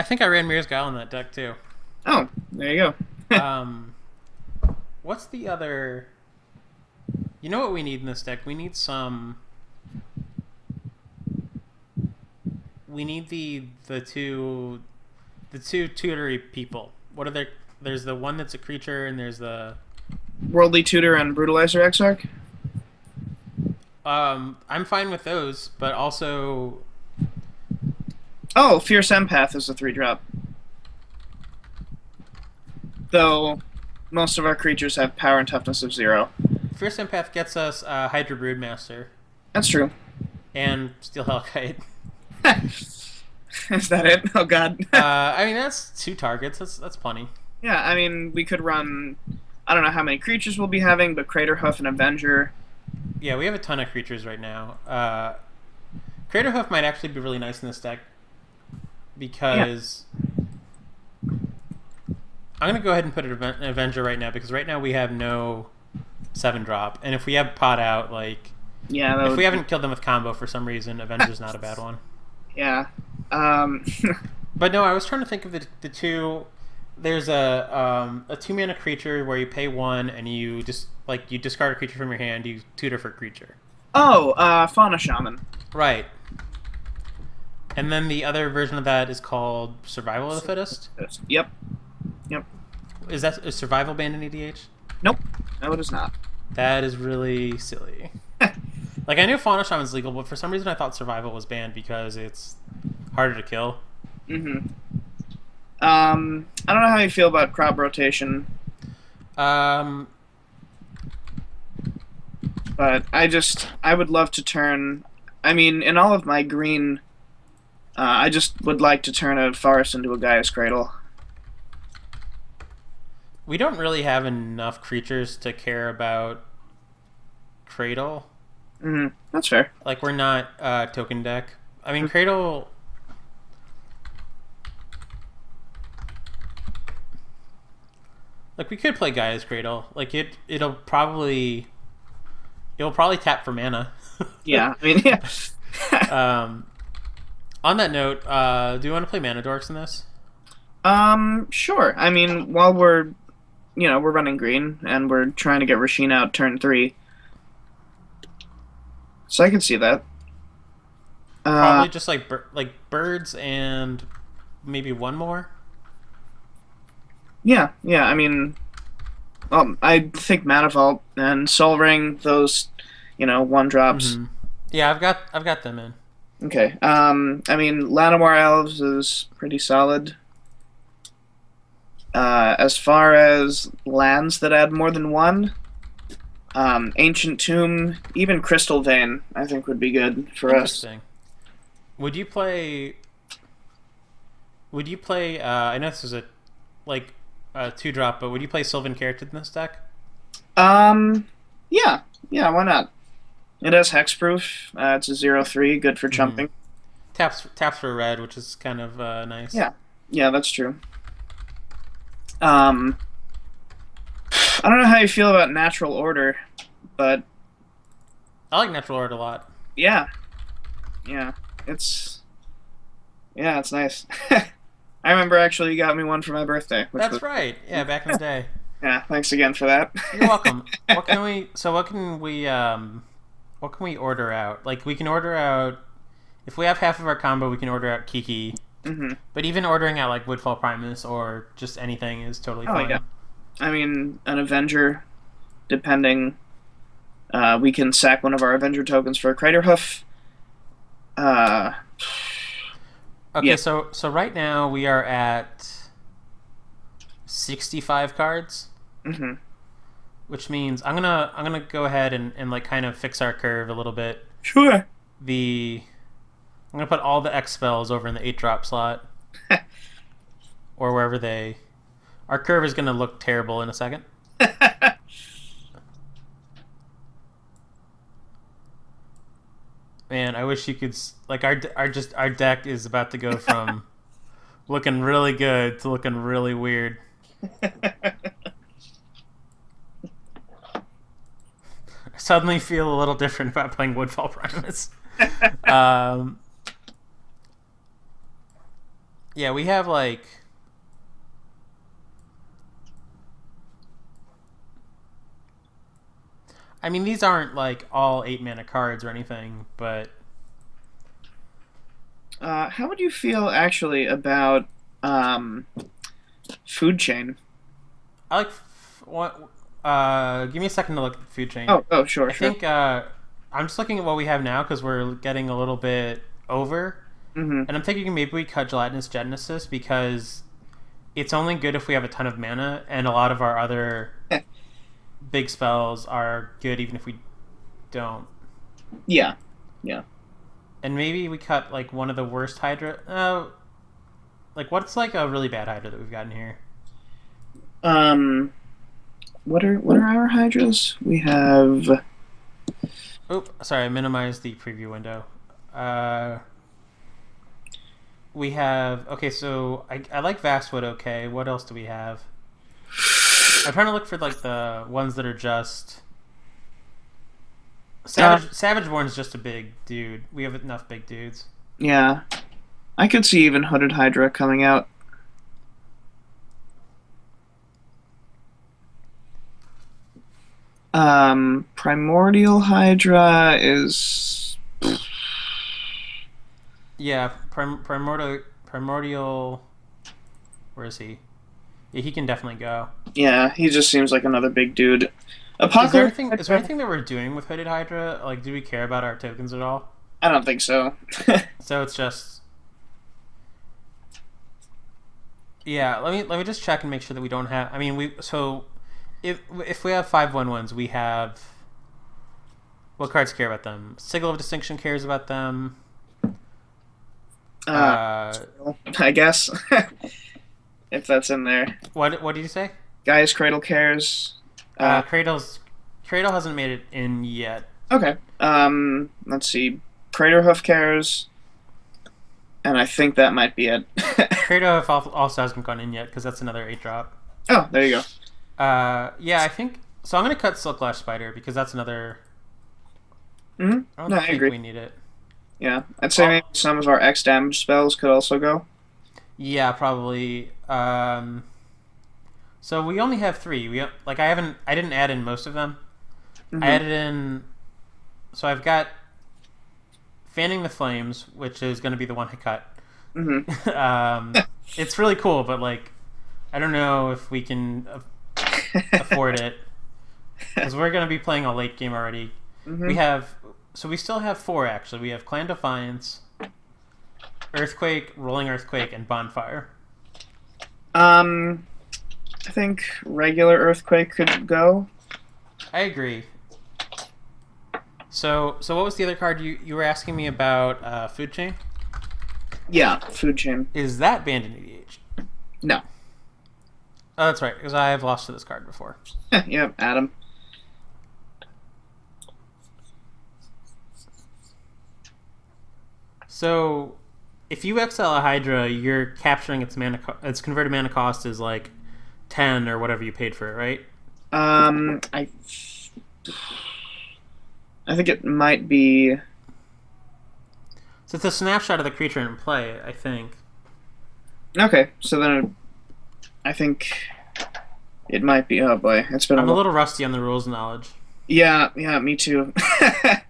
think I ran Mirror's Guile in that deck too. Oh, there you go. What's the other? You know what we need in this deck? We need some. We need the two tutory people. What are there? There's the one that's a creature, and there's the. Worldly Tutor and Brutalizer Exarch. I'm fine with those, but also. Oh, Fierce Empath is a 3-drop. Though most of our creatures have power and toughness of 0. Fierce Empath gets us Hydra Broodmaster That's true. and Steel Hellkite. Is that it? Oh god. I mean that's 2 targets. That's plenty. Yeah, I mean, we could run. I don't know how many creatures we'll be having, but Craterhoof and Avenger. Yeah, we have a ton of creatures right now. Craterhoof might actually be really nice in this deck because I'm going to go ahead and put an Avenger right now because right now we have no 7-drop. And if we have Pot out, like, Yeah, if we haven't killed them with combo for some reason, Avenger's not a bad one. Yeah. But no, I was trying to think of the 2. There's a 2-mana creature where you pay 1 and you just you discard a creature from your hand, you tutor for a creature. Oh, Fauna Shaman. Right. And then the other version of that is called Survival of the Fittest. Yep. Yep. Is survival banned in EDH? Nope. No, it is not. That is really silly. Like I knew Fauna Shaman's legal, but for some reason I thought survival was banned because it's harder to kill. Mm-hmm. I don't know how you feel about crop rotation, Um, but I would love to turn. I mean, in all of my green, I just would like to turn a forest into a Gaia's Cradle. we don't really have enough creatures to care about Cradle. Mm-hmm. That's fair. Like we're not token deck. I mean, Cradle. Like we could play Gaia's Cradle. Like it'll probably tap for mana. Yeah, I mean, yeah. um, on that note, do you want to play Mana Dorks in this? Sure. I mean, while we're running green and we're trying to get Rosheen out turn 3, so I can see that. Probably just like birds and maybe one more. Yeah, yeah. I mean, I think Mana Vault and Soul Ring, those, 1 drops. Yeah, I've got them in. Okay. I mean, Llanowar Elves is pretty solid. As far as lands that add more than one, Ancient Tomb, even Crystal Vein, I think would be good for us. Interesting. Would you play? Would you play? I know this is a like a 2 drop, but would you play Sylvan Carrot in this deck? Um, yeah, yeah. Why not? It has hexproof. It's a 0/3, good for Mm-hmm. jumping. Taps for red, which is kind of nice. Yeah, yeah, that's true. Um, I don't know how you feel about Natural Order, but I like Natural Art a lot. yeah, yeah, it's it's nice. I remember actually you got me one for my birthday, which That's was right. Yeah, back in the day. yeah. Thanks again for that. You're welcome. What can we? So what can we order out? Like we can order out if we have half of our combo, we can order out Kiki. hmm But even ordering out like Woodfall Primus or just anything is totally Oh yeah, fine. I mean an Avenger, depending. We can sack one of our Avenger tokens for a Craterhoof. Uh, Okay, yeah. so right now we are at 65 cards, hmm which means I'm gonna go ahead and like kind of fix our curve a little bit. Sure. The I'm gonna put all the X spells over in the 8 drop slot or wherever they. Our curve is gonna look terrible in a second. Man, I wish you could like our deck is about to go from looking really good to looking really weird. I suddenly feel a little different about playing Woodfall Primus. um, yeah, we have like I mean these aren't like all 8 mana cards or anything, but How would you feel actually about um, Food Chain? I like what. Give me a second to look at the food chain. Oh, sure, I sure. think I'm just looking at what we have now because we're getting a little bit over, hmm and I'm thinking maybe we cut Gelatinous Genesis because it's only good if we have a ton of mana, and a lot of our other big spells are good even if we don't. Yeah, yeah. And maybe we cut like one of the worst Hydra. Like what's like a really bad Hydra that we've gotten here? Um, what are our hydras? We have. Oop, sorry, I minimized the preview window. Uh, we have okay, so I like Vastwood. Okay, what else do we have? I'm trying to look for like the ones that are just Savageborn's just a big dude. We have enough big dudes. Yeah, I could see even Hooded Hydra coming out. Primordial Hydra is. Yeah, primordial. Where is he? Yeah, he can definitely go. Yeah, he just seems like another big dude. Is there Apocalypse anything? Is there Hydra? anything that we're doing with Hooded Hydra? Like, do we care about our tokens at all? I don't think so. So it's just yeah. Let me just check and make sure that we don't have. I mean, we so if we have 5/1/1s, we have what cards care about them? Signal of Distinction cares about them. Uh, Uh, I guess if that's in there. what did you say? Guy's Cradle cares. Uh, Cradle hasn't made it in yet. okay. Let's see. Craterhoof cares, and I think that might be it. Cradle also hasn't gone in yet because that's another 8 drop. Oh, there you go. Yeah, I think so. I'm gonna cut Silklash Spider because that's another. I don't No, I think agree. we need it. Yeah, I'd say maybe some of our X damage spells could also go. Yeah, probably. So we only have three. I didn't add in most of them. I Hmm added in. So I've got Fanning the Flames, which is going to be the one I cut. hmm um, it's really cool, but like, I don't know if we can afford it because we're going to be playing a late game already. We hmm have. So we still have four actually. We have Clan Defiance, Earthquake, Rolling Earthquake, and Bonfire. Um, I think regular Earthquake could go. I agree. So what was the other card you were asking me about? Food Chain. Yeah, Food Chain. Is that banned in EDH? No. Oh, that's right, because I have lost to this card before. Yep, Adam. So, if you exile a Hydra, you're capturing its its converted mana cost is like 10 or whatever you paid for it, right? Um, I I think it might be. So it's a snapshot of the creature in play, I think. Okay, so then I think it might be. Oh boy, it's been a I'm a while. little rusty on the rules knowledge. Yeah, yeah, me too.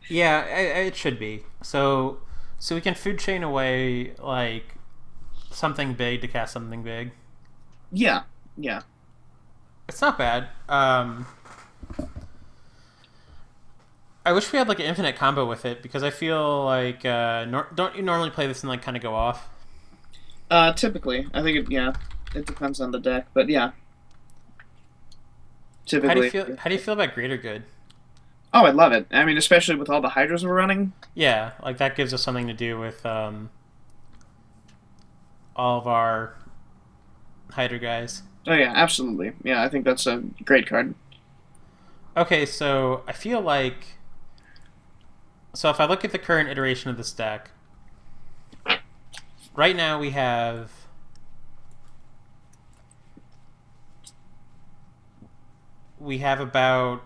Yeah, it should be. So we can food chain away like something big to cast something big. Yeah, yeah. It's not bad. I wish we had like an infinite combo with it because I feel like don't you normally play this and like kind of go off? Typically, I think yeah, it depends on the deck, but yeah, How do you typically. feel? How do you feel about Greater Good? Oh, I love it. I mean, especially with all the Hydras we're running. Yeah, like that gives us something to do with all of our Hydra guys. Oh yeah, absolutely. Yeah, I think that's a great card. Okay, so I feel like if I look at the current iteration of this deck, right now we have about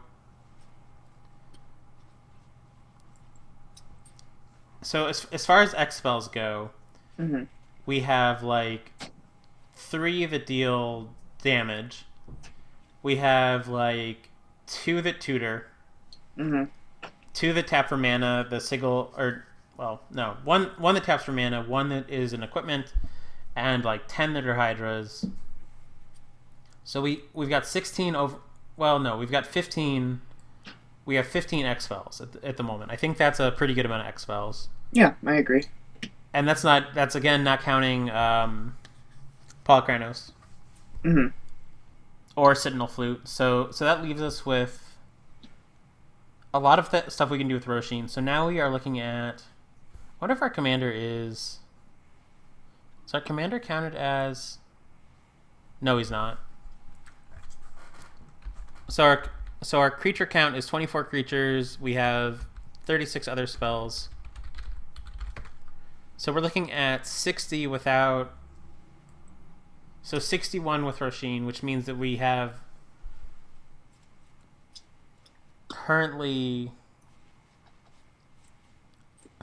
so as far as X spells go, hmm we have like three that deal damage. We have like two that tutor, hmm two that tap for mana. The sigil, or well, no, one that taps for mana, one that is an equipment, and like 10 that are Hydras. So we've got 16 over. Well, no, we've got 15. We have 15 X spells at the moment. I think that's a pretty good amount of X spells, Yeah, I agree. and that's again not counting Paul Kranos hmm or Sentinel Flute. So that leaves us with a lot of stuff we can do with Rosheen. So now we are looking at what if our commander is. Is our commander counted as? No, he's not. So our creature count is 24 creatures. We have 36 other spells. So we're looking at 60 without. So 61 with Rosheen, which means that we have currently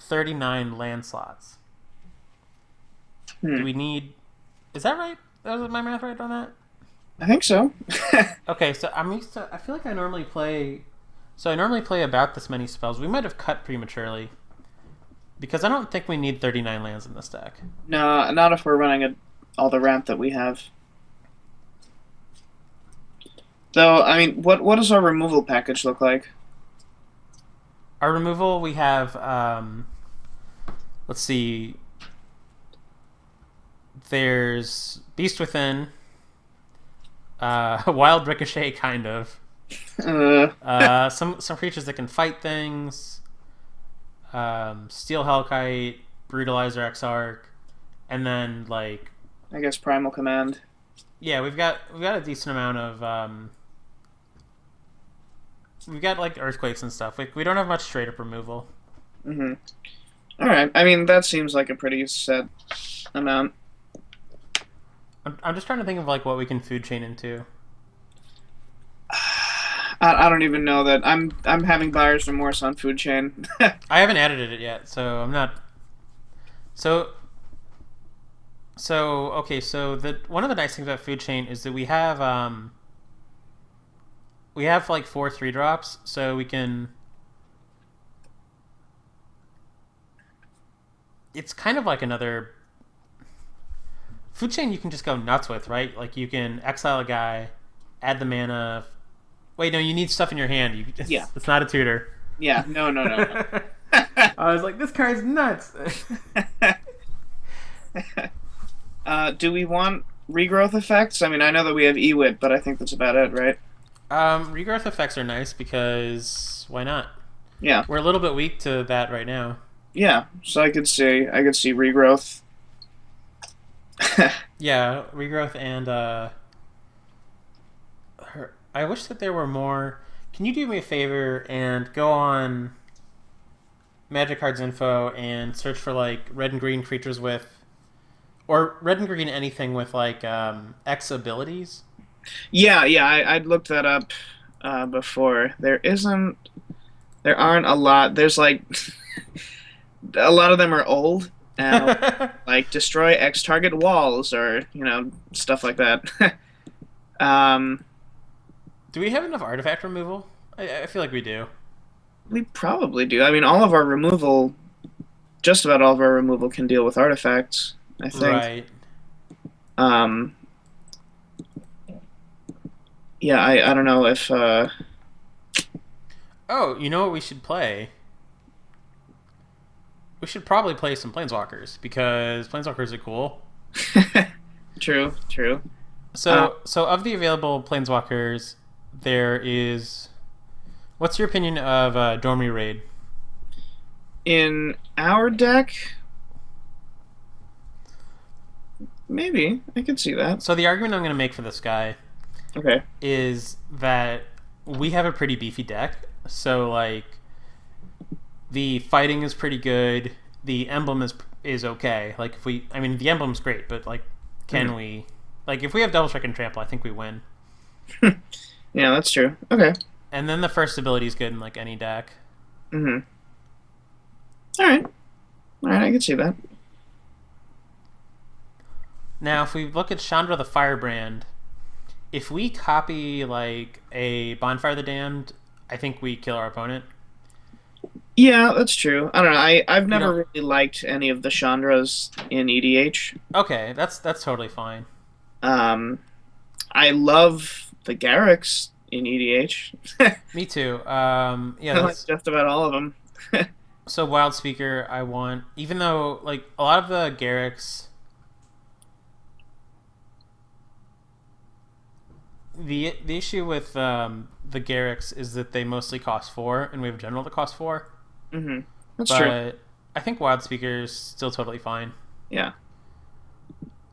39 land slots. Do Hmm. we need? Is that right? Was my math right on that? I think so. Okay, so I'm used to. I feel like I normally play So I normally play about this many spells. We might have cut prematurely because I don't think we need 39 lands in this deck. No, not if we're running all the ramp that we have. Though, I mean, what does our removal package look like? Our removal, we have, let's see, there's Beast Within, Wild Ricochet, kind of. Uh, Some creatures that can fight things, Steel Hellkite, Brutalizer Exarch, and then like I guess Primal Command. yeah, we've got a decent amount of we've got like earthquakes and stuff. We don't have much straight up removal. Mm-hmm. All right. I mean, that seems like a pretty set amount. I'm just trying to think of like what we can food chain into. I don't even know that. I'm having buyer's remorse on food chain. I haven't added it yet, so I'm not. So okay, so the one of the nice things about food chain is that we have like 4 3 drops, so we can. It's kind of like another food chain you can just go nuts with, right? Like you can exile a guy, add the mana. Wait, no, you need stuff in your hand. Yeah. It's not a tutor. Yeah. No. No. No. I was like, this card's nuts. Do we want regrowth effects? I mean, I know that we have Ewit, but I think that's about it, right? Regrowth effects are nice because why not? Yeah. We're a little bit weak to that right now. Yeah. So I could see regrowth. Yeah, regrowth and I wish that there were more. Can you do me a favor and go on Magic Cards info and search for like red and green creatures with, or red and green anything with like X abilities? Yeah. Yeah. I'd looked that up before. There aren't a lot. There's like a lot of them are old. Like destroy X target walls or stuff like that. um, Do we have enough artifact removal? I feel like we do. we probably do. I mean, just about all of our removal can deal with artifacts, I think. Right. Um, yeah, I don't know if Oh, you know what we should play? We should probably play some Planeswalkers because Planeswalkers are cool. true, true. So of the available Planeswalkers, there is. What's your opinion of Dormy Raid? In our deck, maybe I could see that. So the argument I'm going to make for this guy Okay. is that we have a pretty beefy deck. So like, the fighting is pretty good. The emblem is okay. Like I mean, the emblem's great, but like, can we? Like, if we have Double Strike and Trample, I think we win. Yeah, that's true. Okay. And then the first ability is good in like any deck. Mm-hmm. All right. All right, I can see that. Now, if we look at Chandra the Firebrand, if we copy like a Bonfire of the Damned, I think we kill our opponent. Yeah, that's true. I don't know. I've never know- really liked any of the Chandras in EDH. Okay, that's totally fine. I love the Garrux in EDH. Me too. Yeah. I like just about all of them. So Wild Speaker, I want, even though like a lot of the Garrux, the issue with the Garrux is that they mostly cost 4, and we have General that costs 4. Mm-hmm. That's But true. I think Wild Speaker is still totally fine. Yeah.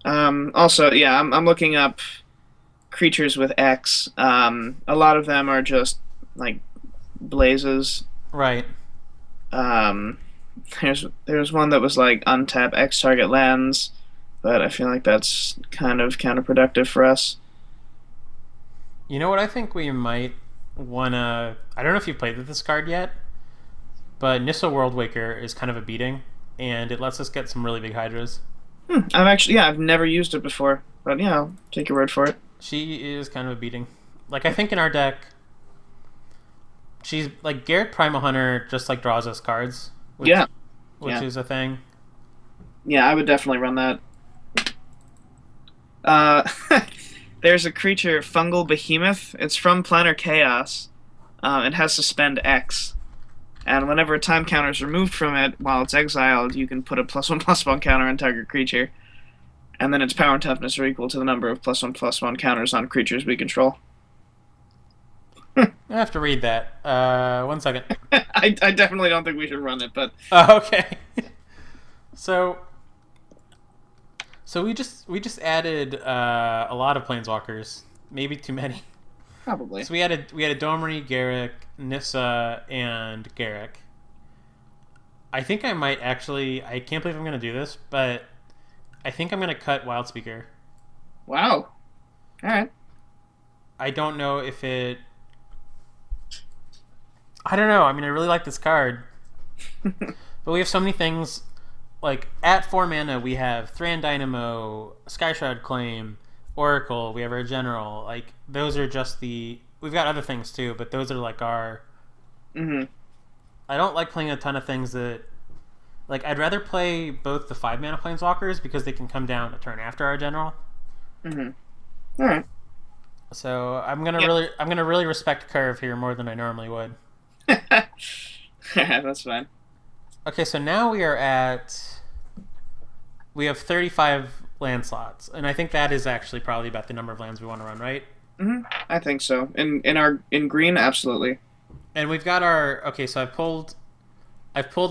Also, yeah, I'm looking up creatures with X. A lot of them are just like blazes. Right. Um, there's one that was like untap X target lands, but I feel like that's kind of counterproductive for us. You know what I think we might wanna. I don't know if you've played with this card yet, but Nissa Worldwaker is kind of a beating, and it lets us get some really big hydras. I've never used it before, but yeah, I'll take your word for it. She is kind of a beating. Like, I think in our deck, she's like Garrett Primal Hunter just like draws us cards, Yeah, which yeah, is a thing. yeah. I would definitely run that. Uh, there's a creature, Fungal Behemoth. It's from Planar Chaos. It has Suspend X, and whenever a time counter is removed from it while it's exiled, you can put a +1/+1 counter on target creature, and then its power and toughness are equal to the number of +1/+1 counters on creatures we control. I have to read that. 1 second. I definitely don't think we should run it, but Okay. so we just added a lot of planeswalkers, maybe too many. probably. So we had a Domri, Garrick, Nissa, and Garrick. I think I might actually. I can't believe I'm gonna do this, but I think I'm gonna cut Wildspeaker. Wow. All right. I don't know if it. I don't know. I mean, I really like this card, but we have so many things. Like at 4 mana, we have Thran Dynamo, Skyshroud Claim, Oracle. We have our General. Like those are just the. We've got other things too, but those are like our. Mm-hmm. I don't like playing a ton of things that. Like I'd rather play both the 5 mana Planeswalkers because they can come down a turn after our General. Mm-hmm. All right. So Yeah. I'm gonna really respect Curve here more than I normally would. That's fine. Okay, so now we have 35 land slots, and I think that is actually probably about the number of lands we want to run, right? I think so. In green, absolutely. And we've got our okay. So I've pulled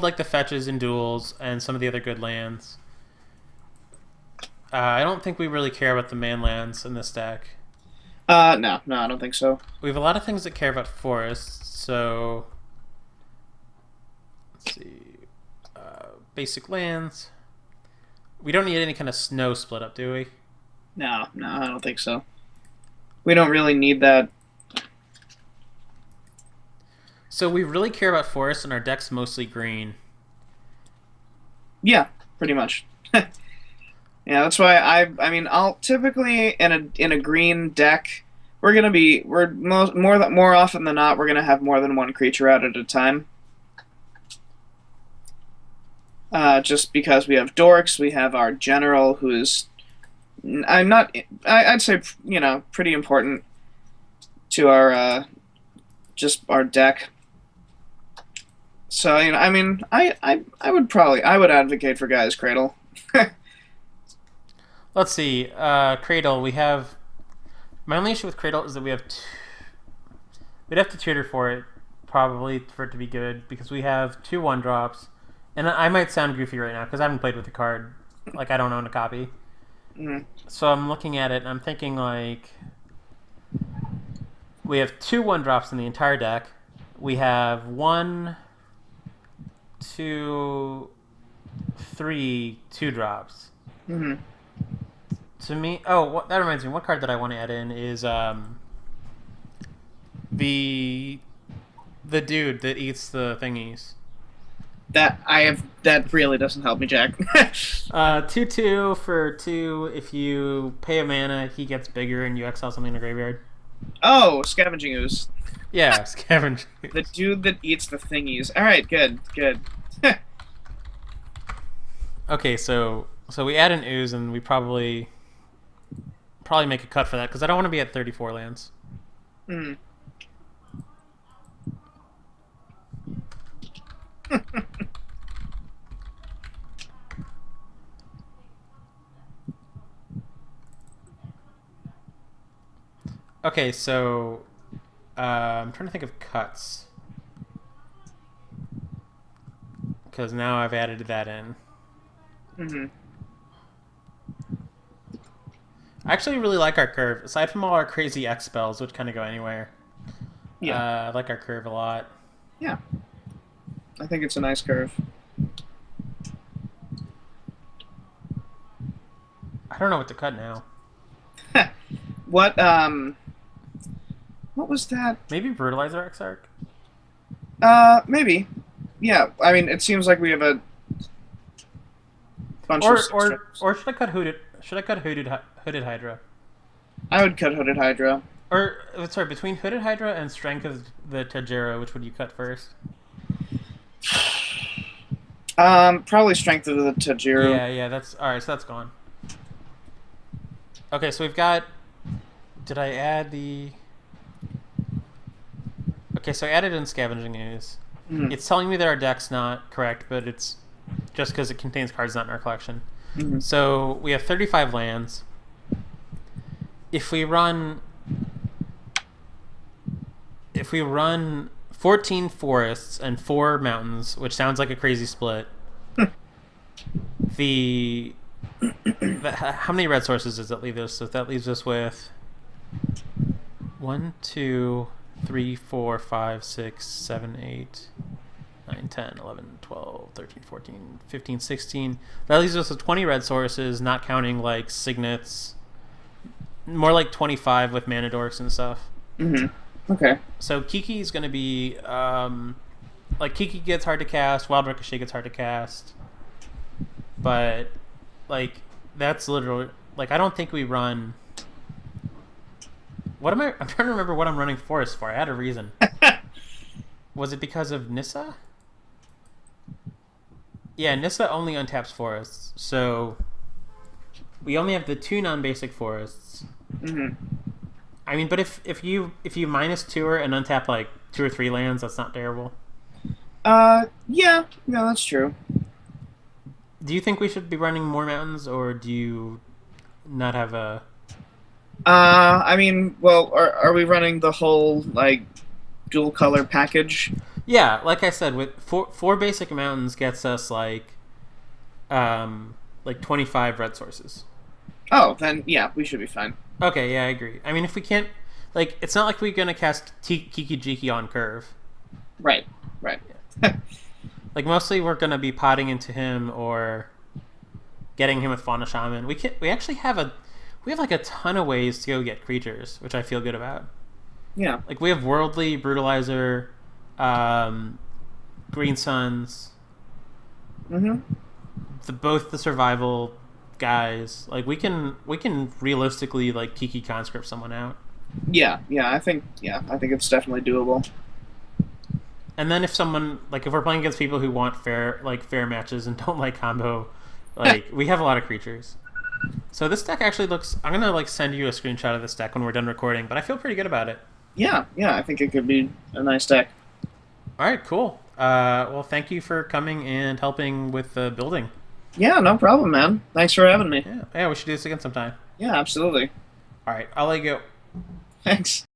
like the fetches and duels and some of the other good lands. I don't think we really care about the man lands in this deck. No, no, I don't think so. We have a lot of things that care about forests. So let's see, basic lands. We don't need any kind of snow split up, do we? No, no, I don't think so. We don't really need that. So we really care about forests, and our deck's mostly green. Yeah, pretty much. Yeah, that's why I mean, I'll typically in a green deck, more often than not, we're gonna have more than one creature out at a time. Just because we have dorks, we have our general, who is I'm not I'd say pretty important to our just our deck. So I mean, I would advocate for Guy's Cradle. Let's see. Cradle. We have. My only issue with Cradle is that we have. We'd have to tutor for it, probably, for it to be good, because we have 2/1 drops. And I might sound goofy right now, because I haven't played with the card. Like, I don't own a copy. Mhm. So I'm looking at it, and I'm thinking, like. We have 2/1 drops in the entire deck. We have 1, 2, 3 2 drops. Mhm. To me, that reminds me. One card that I want to add in is the dude that eats the thingies. That really doesn't help me, Jack. 2/2 for 2. If you pay a mana, he gets bigger, and you exile something in the graveyard. Oh, Scavenging Ooze. Yeah, scavenge. The dude that eats the thingies. All right, good, good. Okay, so we add an ooze, and we probably make a cut for that because I don't want to be at 34 lands. Hmm. Okay, so I'm trying to think of cuts because now I've added that in. Hmm. I actually really like our curve. Aside from all our crazy X spells, which kind of go anywhere, Yeah, I like our curve a lot. yeah. I think it's a nice curve. I don't know what to cut now. What what was that? Maybe Brutalizer Exarch? Maybe. Yeah, I mean, it seems like we have a bunch Or of or or should I cut Hooded Hydra? I would cut Hooded Hydra. Or sorry, between Hooded Hydra and Strength of the Tajero, which would you cut first? Probably strength of the Tajiro. Yeah, yeah, that's all right. So that's gone. Okay, so we've got. Did I add the? Okay, so I added in scavenging news. Mm-hmm. It's telling me that our deck's not correct, but it's just because it contains cards not in our collection. Mm-hmm. So we have 35 lands. If we run, if we run 14 forests and 4 mountains, which sounds like a crazy split, the how many red sources does that leave us? So that leaves us with 1, 2, 3, 4, 5, 6, 7, 8, 9, 10, 11, 12, 13, 14, 15, 16. That leaves us with 20 red sources, not counting like signets. More like 25 with mana dorks and stuff. Mm-hmm. Okay. So Kiki's going to be like Kiki gets hard to cast, Wild Ricochet gets hard to cast, but like that's literally like I don't think we run. What am I? I'm trying to remember what I'm running Forest for. I had a reason. Was it because of Nissa? Yeah, Nissa only untaps forests, so we only have the 2 non-basic forests. Mm-hmm. I mean, but if you minus 2 her and untap like 2 or 3 lands, that's not terrible. Yeah, no, that's true. Do you think we should be running more mountains, or do you not have a? I mean, well, are we running the whole like dual color package? Yeah, like I said, with four basic mountains gets us like 25 red sources. Oh, then yeah, we should be fine. Okay, yeah, I agree. I mean, if we can't, like, it's not like we're gonna cast Kiki Jiki on curve. Right, right. Like, mostly we're gonna be potting into him or getting him with Fauna Shaman. We actually have like a ton of ways to go get creatures, which I feel good about. Yeah. Like, we have Worldly, Brutalizer, Green Suns. Mm-hmm. Both the survival guys. Like, we can realistically like Kiki conscript someone out. Yeah, I think it's definitely doable. And then if we're playing against people who want fair matches and don't like combo, like we have a lot of creatures. So this deck actually looks. I'm gonna like send you a screenshot of this deck when we're done recording, but I feel pretty good about it. Yeah, I think it could be a nice deck. All right, cool. Well, thank you for coming and helping with the building. Yeah, no problem, man. Thanks for having me. Yeah, we should do this again sometime. Yeah, absolutely. All right, I'll let you go. Thanks.